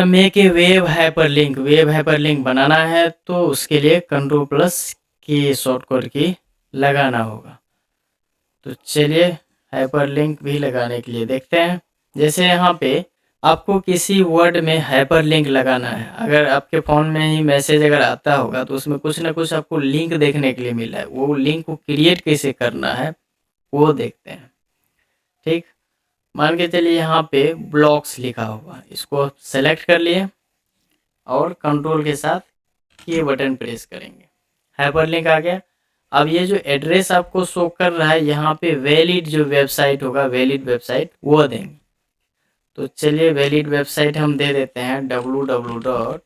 Make a web hyperlink, web hyperlink बनाना है तो उसके लिए कंट्रोल प्लस की शॉर्टकट की लगाना होगा। तो चलिए हाइपरलिंक भी लगाने के लिए देखते हैं। जैसे यहाँ पे आपको किसी वर्ड में हाइपरलिंक लगाना है, अगर आपके फ़ोन में ही मैसेज अगर आता होगा तो उसमें कुछ ना कुछ आपको लिंक देखने के लिए मिला है, वो लिंक को क्रिएट कैसे करना है वो देखते हैं। ठीक, मान के चलिए यहाँ पे ब्लॉक्स लिखा हुआ, इसको सेलेक्ट कर लिए और कंट्रोल के साथ ये बटन प्रेस करेंगे, हाइपरलिंक आ गया। अब ये जो एड्रेस आपको शो कर रहा है यहाँ पे वैलिड जो वेबसाइट होगा, वैलिड वेबसाइट वो देंगे। तो चलिए वैलिड वेबसाइट हम दे देते हैं www.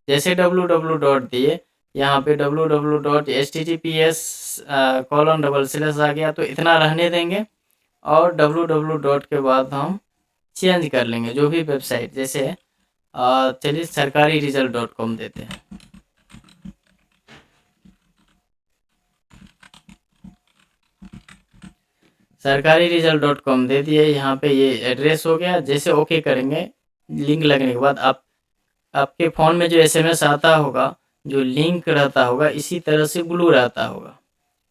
जैसे www. दिए यहाँ पे www.https:// आ गया, तो इतना रहने देंगे। और www. के बाद हम चेंज कर लेंगे जो भी वेबसाइट, जैसे चलिए sarkariresult.com देते हैं। sarkariresult.com दे दिए, यहाँ पे ये एड्रेस हो गया। जैसे ओके करेंगे, लिंक लगने के बाद आप आपके फ़ोन में जो एसएमएस आता होगा, जो लिंक रहता होगा, इसी तरह से ग्लू रहता होगा।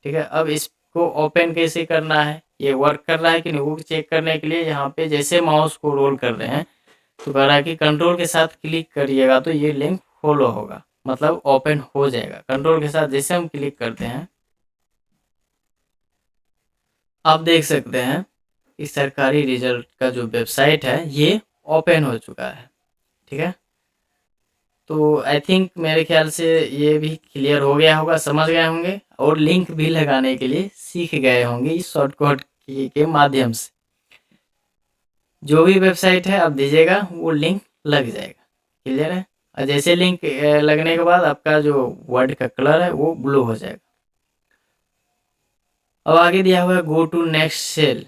ठीक है, अब इसको ओपन कैसे करना है, ये वर्क कर रहा है कि नहीं, वो चेक करने के लिए यहाँ पे जैसे माउस को रोल कर रहे हैं तो कह रहा है कि कंट्रोल के साथ क्लिक करिएगा तो ये लिंक फॉलो होगा, मतलब ओपन हो जाएगा। कंट्रोल के साथ जैसे हम क्लिक करते हैं, आप देख सकते हैं कि सरकारी रिजल्ट का जो वेबसाइट है ये ओपन हो चुका है। ठीक है, तो आई थिंक मेरे ख्याल से ये भी क्लियर हो गया होगा, समझ गए होंगे और लिंक भी लगाने के लिए सीख गए होंगे इस शॉर्टकट के माध्यम से। जो भी वेबसाइट है आप दीजिएगा वो लिंक लग जाएगा। क्लियर है, और जैसे लिंक लगने के बाद आपका जो वर्ड का कलर है वो ब्लू हो जाएगा। अब आगे दिया हुआ है गो टू नेक्स्ट सेल।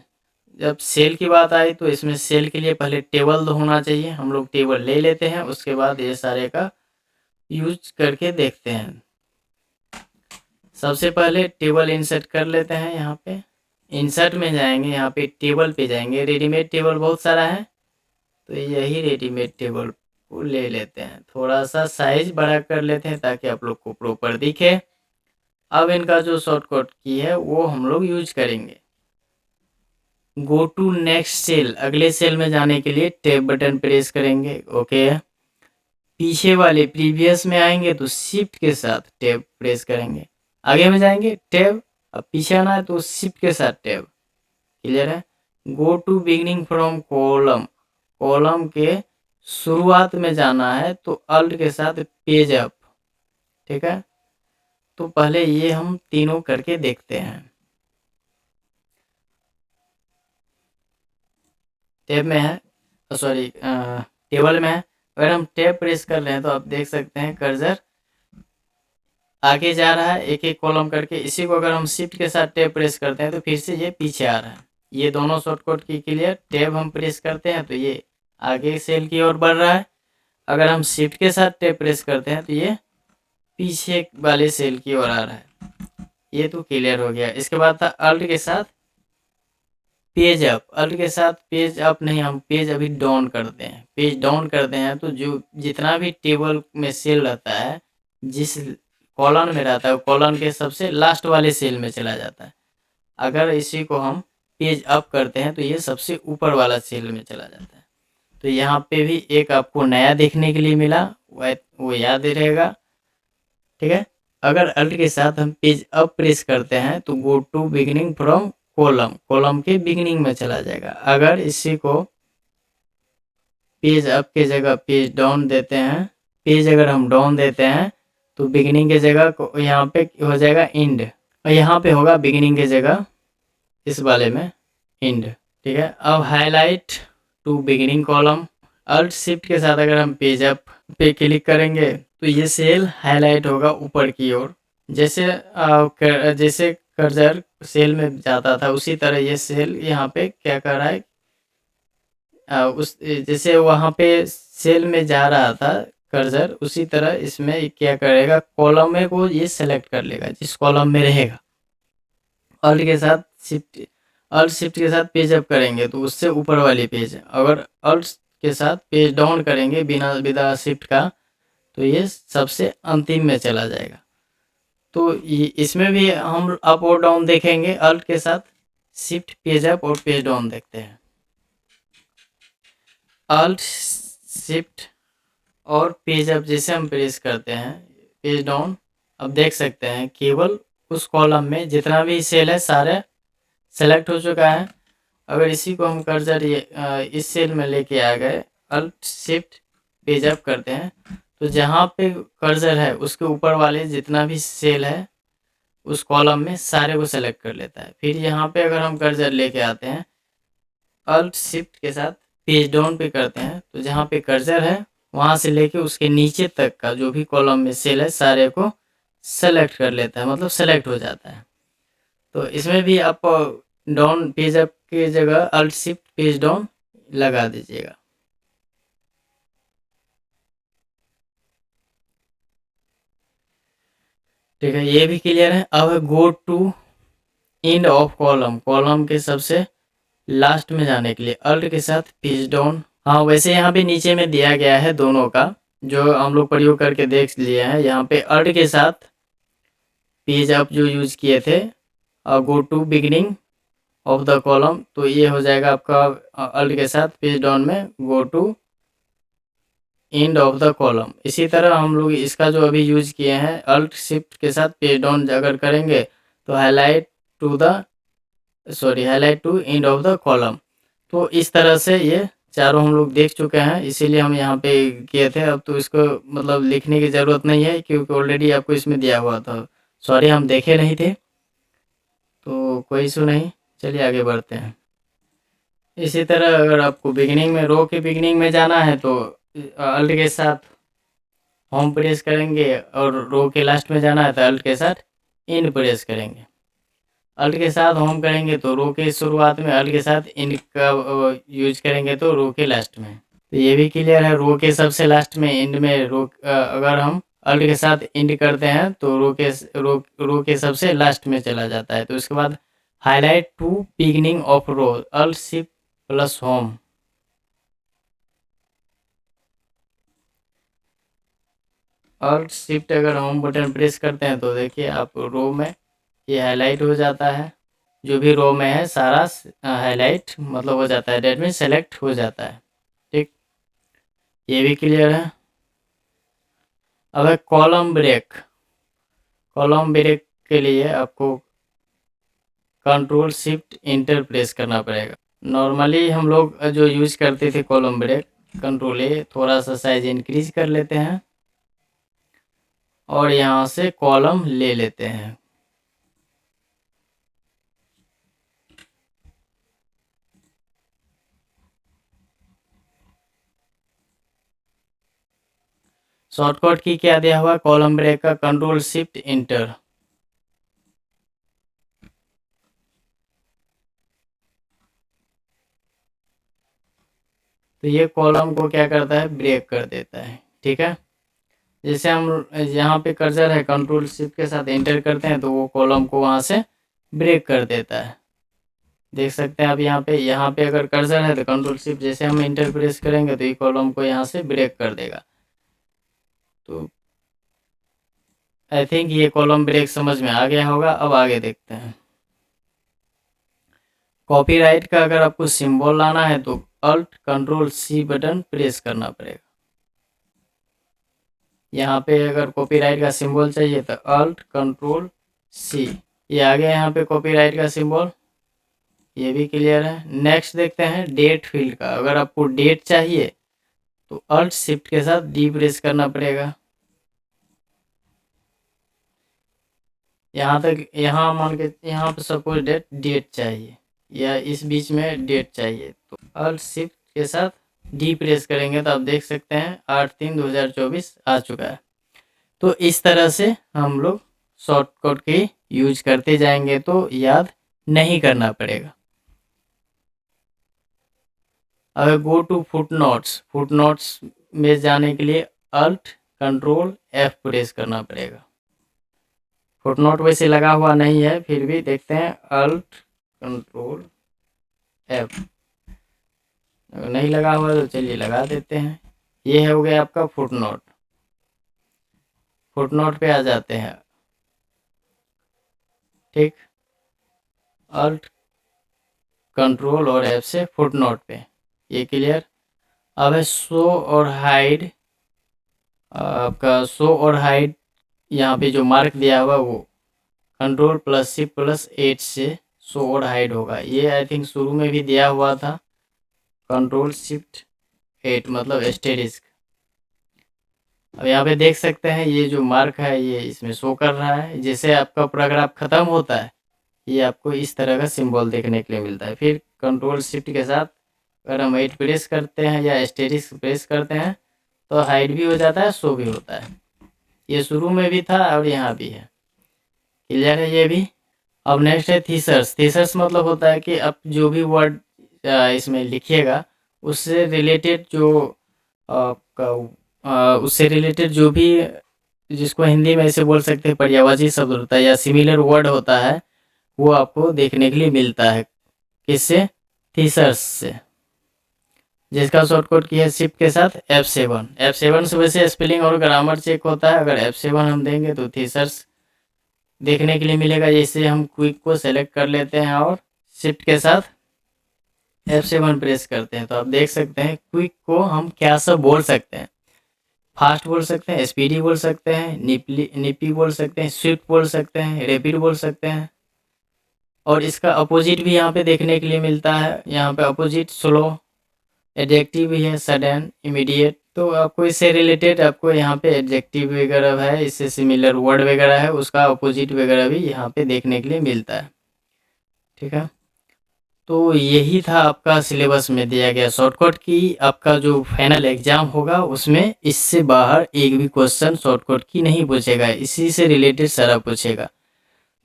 जब सेल की बात आई तो इसमें सेल के लिए पहले टेबल होना चाहिए, हम लोग टेबल ले लेते हैं, उसके बाद ये सारे का यूज करके देखते हैं। सबसे पहले टेबल इंसर्ट कर लेते हैं। यहाँ पे इंसर्ट में जाएंगे, यहाँ पे टेबल पे जाएंगे, रेडीमेड टेबल बहुत सारा है तो यही रेडीमेड टेबल को ले लेते हैं। थोड़ा सा साइज बड़ा कर लेते हैं ताकि आप लोग को प्रॉपर दिखे। अब इनका जो शॉर्टकट की है वो हम लोग यूज करेंगे। गो टू नेक्स्ट सेल, अगले सेल में जाने के लिए टैब बटन प्रेस करेंगे। ओके, पीछे वाले प्रीवियस में आएंगे तो शिफ्ट के साथ टैब प्रेस करेंगे। आगे में जाएंगे टैब, अब पीछे आना है तो शिफ्ट के साथ टैब। क्लियर है। Go to beginning from column, column के शुरुआत में जाना है तो अल्ट के साथ पेज अप। ठीक है, तो पहले ये हम तीनों करके देखते हैं। टैब में है, सॉरी टेबल में है। अगर हम टैब प्रेस कर रहे हैं तो आप देख सकते हैं कर्सर आगे जा रहा है एक एक कॉलम करके। इसी को अगर हम शिफ्ट के साथ टैब प्रेस करते हैं तो फिर से ये पीछे आ रहा है। ये दोनों शॉर्टकट की क्लियर। टैब हम प्रेस करते हैं तो ये आगे सेल की ओर बढ़ रहा है, अगर हम शिफ्ट के साथ टैब प्रेस करते हैं तो ये पीछे वाले सेल की ओर आ रहा है। ये तो क्लियर हो गया। इसके बाद था अल्ट के साथ पेज अप। अल्ट के साथ पेज अप नहीं, हम पेज अभी डाउन करते हैं। पेज डाउन करते हैं तो जो जितना भी टेबल में सेल रहता है, जिस कॉलम में रहता है, कॉलम के सबसे लास्ट वाले सेल में चला जाता है। अगर इसी को हम पेज अप करते हैं तो ये सबसे ऊपर वाला सेल में चला जाता है। तो यहाँ पे भी एक आपको नया देखने के लिए मिला, वो याद रहेगा। ठीक है, अगर अल्ट के साथ हम पेज अप प्रेस करते हैं तो go to beginning from column, column के बिगिनिंग में चला जाएगा। अगर इसी को पेज अप के जगह पेज डाउन देते हैं, पेज अगर हम डाउन देते हैं तो बिगिनिंग के जगह को यहाँ पे हो जाएगा इंड, और यहाँ पे होगा बिगिनिंग के जगह इस वाले में इंड। ठीक है, अब highlight to beginning column, alt shift के साथ अगर हम पेज अप पे क्लिक करेंगे तो ये सेल हाईलाइट होगा ऊपर की ओर। जैसे जैसे कर्सर सेल में जाता था उसी तरह ये सेल यहाँ पे क्या कर रहा है, उस जैसे वहाँ पे सेल में जा रहा था कर्सर, उसी तरह इसमें क्या करेगा, कॉलम में को ये सेलेक्ट कर लेगा जिस कॉलम में रहेगा। अल्ट के साथ शिफ्ट, अल्ट शिफ्ट के साथ पेज अप करेंगे तो उससे ऊपर वाली पेज, अगर अल्ट के साथ पेज डाउन करेंगे बिना शिफ्ट का तो ये सबसे अंतिम में चला जाएगा। तो इसमें भी हम अप और डाउन देखेंगे। अल्ट के साथ शिफ्ट पेज अप और पेज डाउन देखते हैं। अल्ट शिफ्ट और पेज अप जैसे हम प्रेस करते हैं, पेज डाउन, अब देख सकते हैं केवल उस कॉलम में जितना भी सेल है सारे सेलेक्ट हो चुका है। अगर इसी को हम कर्सर इस सेल में लेके आ गए, अल्ट शिफ्ट पेज अप करते हैं तो जहाँ पे कर्सर है उसके ऊपर वाले जितना भी सेल है उस कॉलम में सारे को सेलेक्ट कर लेता है। फिर यहाँ पे अगर हम कर्सर लेके आते हैं, अल्ट शिफ्ट के साथ पेज डाउन पे करते हैं तो जहाँ पे कर्सर है वहाँ से लेके उसके नीचे तक का जो भी कॉलम में सेल है सारे को सेलेक्ट कर लेता है, मतलब सेलेक्ट हो जाता है। तो इसमें भी आप डाउन पेज अप के जगह अल्ट शिफ्ट पेज डाउन लगा दीजिएगा। ठीक है, ये भी क्लियर है। अब go to end of column, column के सबसे लास्ट में जाने के लिए अल्ट के साथ पेज डाउन। हाँ, वैसे यहाँ पे नीचे में दिया गया है दोनों का, जो हम लोग प्रयोग करके देख लिए हैं। यहाँ पे अल्ट के साथ पेज अप जो यूज किए थे और go to beginning of the column, तो ये हो जाएगा आपका अल्ट के साथ पेज डाउन में go to end of the column. इसी तरह हम लोग इसका जो अभी यूज किए हैं अल्ट शिफ्ट के साथ पेज डाउन अगर करेंगे तो highlight to end of the column. तो इस तरह से ये चारों हम लोग देख चुके हैं, इसीलिए हम यहाँ पे किए थे। अब तो इसको मतलब लिखने की ज़रूरत नहीं है क्योंकि ऑलरेडी आपको इसमें दिया हुआ था। सॉरी, हम देखे नहीं थे, तो कोई इशू नहीं। चलिए आगे बढ़ते हैं। इसी तरह अगर आपको बिगिनिंग में, रो के बिगिनिंग में जाना है तो अल्ट के साथ होम प्रेस करेंगे, और रो के लास्ट में जाना है तो अल्ट के साथ इन प्रेस करेंगे। अल्ट के साथ होम करेंगे तो रो के शुरुआत में, अल्ट के साथ इन का यूज करेंगे तो रो के लास्ट में। तो ये भी क्लियर है। रो के सबसे लास्ट में, एंड में अगर हम अल्ट के साथ एंड करते हैं तो रो के सबसे लास्ट में चला जाता है। तो इसके बाद highlight to beginning of row, alt shift plus home. Alt shift अगर होम बटन प्रेस करते हैं तो देखिए आप रो में ये हाईलाइट हो जाता है। जो भी रो में है सारा हाईलाइट मतलब हो जाता है, डेट मीन सेलेक्ट हो जाता है। ठीक, ये भी क्लियर है। अब है कॉलम ब्रेक। कॉलम ब्रेक के लिए आपको कंट्रोल शिफ्ट इंटर प्रेस करना पड़ेगा। नॉर्मली हम लोग जो यूज करते थे कॉलम ब्रेक, कंट्रोल ए, थोड़ा सा साइज इंक्रीज कर लेते हैं और यहाँ से कॉलम ले लेते हैं। शॉर्टकट की क्या दिया हुआ कॉलम ब्रेक का? Control shift inter. तो ये कॉलम को क्या करता है, ब्रेक कर देता है। ठीक है, जैसे हम यहाँ पे कर्सर है, कंट्रोल शिफ्ट के साथ एंटर करते हैं तो वो कॉलम को वहाँ से ब्रेक कर देता है। देख सकते हैं आप यहाँ पे अगर कर्सर है तो कंट्रोल शिफ्ट जैसे हम एंटर प्रेस करेंगे तो ये कॉलम को यहाँ से ब्रेक कर देगा। तो आई थिंक ये कॉलम ब्रेक समझ में आ गया होगा। अब आगे देखते हैं। कॉपीराइट का अगर आपको सिंबल लाना है तो alt control C button press करना पड़ेगा। यहाँ पे अगर कॉपीराइट का सिंबल चाहिए तो अल्ट कंट्रोल सी, ये आ गया यहाँ पे कॉपीराइट का सिंबल। ये भी क्लियर है। नेक्स्ट देखते हैं डेट फील्ड का। अगर आपको डेट चाहिए तो अल्ट शिफ्ट के साथ डी प्रेस करना पड़ेगा। यहाँ तक, यहाँ मान के यहाँ पे सपोज डेट चाहिए या इस बीच में डेट चाहिए तो अल्ट शिफ्ट के साथ डी प्रेस करेंगे तो आप देख सकते हैं 8/3/2024 आ चुका है। तो इस तरह से हम लोग शॉर्टकट के यूज करते जाएंगे तो याद नहीं करना पड़ेगा। अगर गो टू फुटनोट्स में जाने के लिए अल्ट कंट्रोल एफ प्रेस करना पड़ेगा। फुटनोट वैसे लगा हुआ नहीं है, फिर भी देखते हैं अल्ट कंट्रोल एफ। अगर नहीं लगा हुआ तो चलिए लगा देते हैं। ये हो गया आपका फुटनोट। फुटनोट पे आ जाते हैं। ठीक, अल्ट कंट्रोल और एफ से फुटनोट पे, ये क्लियर। अब है शो और हाइड। आपका शो और हाइड यहाँ पे जो मार्क दिया हुआ वो कंट्रोल प्लस शिफ्ट प्लस 8 से शो और हाइड होगा। ये आई थिंक शुरू में भी दिया हुआ था, कंट्रोल शिफ्ट 8 मतलब एस्टेरिस्क। अब यहाँ पे देख सकते हैं ये जो मार्क है ये इसमें शो कर रहा है। जैसे आपका पैराग्राफ खत्म होता है ये आपको इस तरह का सिंबल देखने के लिए मिलता है। फिर कंट्रोल शिफ्ट के साथ अगर हम 8 प्रेस करते हैं या एस्टेरिस्क प्रेस करते हैं तो हाइड भी हो जाता है, शो भी होता है। ये शुरू में भी था और यहाँ भी है। क्लियर है ये भी। अब नेक्स्ट है थीसर्स। थीसर्स मतलब होता है कि आप जो भी वर्ड इसमें लिखिएगा उससे रिलेटेड जो भी, जिसको हिंदी में ऐसे बोल सकते हैं पर्यायवाची शब्द होता है या सिमिलर वर्ड होता है, वो आपको देखने के लिए मिलता है। किससे? थीसर्स से। जिसका शॉर्टकट की है शिफ्ट के साथ F7। F7 से वैसे स्पेलिंग और ग्रामर चेक होता है। अगर F7 हम देंगे तो थीसर्स देखने के लिए मिलेगा। जैसे हम क्विक को सेलेक्ट कर लेते हैं और शिफ्ट के साथ F7 प्रेस करते हैं तो आप देख सकते हैं क्विक को हम क्या सब बोल सकते हैं। फास्ट बोल सकते हैं, स्पीडी बोल सकते हैं, निपी बोल सकते हैं, स्विफ्ट बोल सकते हैं, रैपिड बोल सकते हैं। और इसका अपोजिट भी यहाँ पे देखने के लिए मिलता है। यहाँ पे अपोजिट स्लो, एडजेक्टिव भी है, सडन, इमीडिएट। तो आपको इससे रिलेटेड आपको यहाँ पे एडजेक्टिव वगैरह है, इससे सिमिलर वर्ड वगैरह है, उसका अपोजिट वगैरह भी यहाँ पे देखने के लिए मिलता है। ठीक है, तो यही था आपका सिलेबस में दिया गया शॉर्टकट की। आपका जो फाइनल एग्जाम होगा उसमें इससे बाहर एक भी क्वेश्चन शॉर्टकट की नहीं पूछेगा, इसी से रिलेटेड सारा पूछेगा।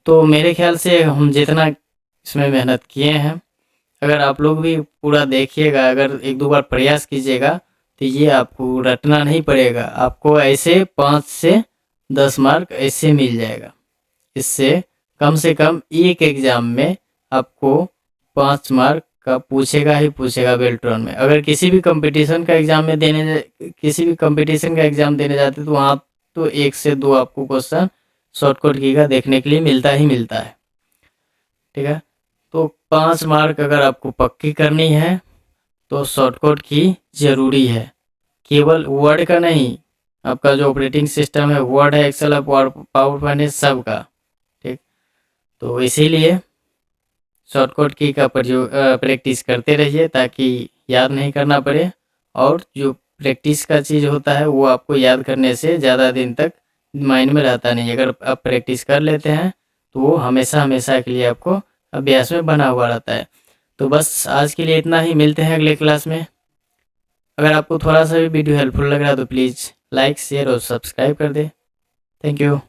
तो मेरे ख्याल से हम जितना इसमें मेहनत किए हैं, अगर आप लोग भी पूरा देखिएगा, अगर एक दो बार प्रयास कीजिएगा तो ये आपको रटना नहीं पड़ेगा। आपको ऐसे 5 से 10 मार्क ऐसे मिल जाएगा। इससे से कम एक एग्ज़ाम में आपको 5 मार्क का पूछेगा ही पूछेगा बेल्ट्रॉन में। अगर किसी भी कंपटीशन का एग्ज़ाम देने जाते तो वहाँ तो 1 से 2 आपको क्वेश्चन शॉर्टकट की का देखने के लिए मिलता ही मिलता है। ठीक है, तो 5 मार्क अगर आपको पक्की करनी है तो शॉर्टकट की ज़रूरी है। केवल वर्ड का नहीं, आपका जो ऑपरेटिंग सिस्टम है, वर्ड है, एक्सेल है, पावर पॉइंट है, सब का। ठीक, तो इसीलिए शॉर्टकट की का प्रैक्टिस करते रहिए ताकि याद नहीं करना पड़े। और जो प्रैक्टिस का चीज़ होता है वो आपको याद करने से ज़्यादा दिन तक माइंड में रहता नहीं। अगर आप प्रैक्टिस कर लेते हैं तो वो हमेशा हमेशा के लिए आपको अभ्यास में बना हुआ रहता है। तो बस आज के लिए इतना ही, मिलते हैं अगले क्लास में। अगर आपको थोड़ा सा भी वीडियो हेल्पफुल लग रहा है तो प्लीज़ लाइक, शेयर और सब्सक्राइब कर दें। Thank you.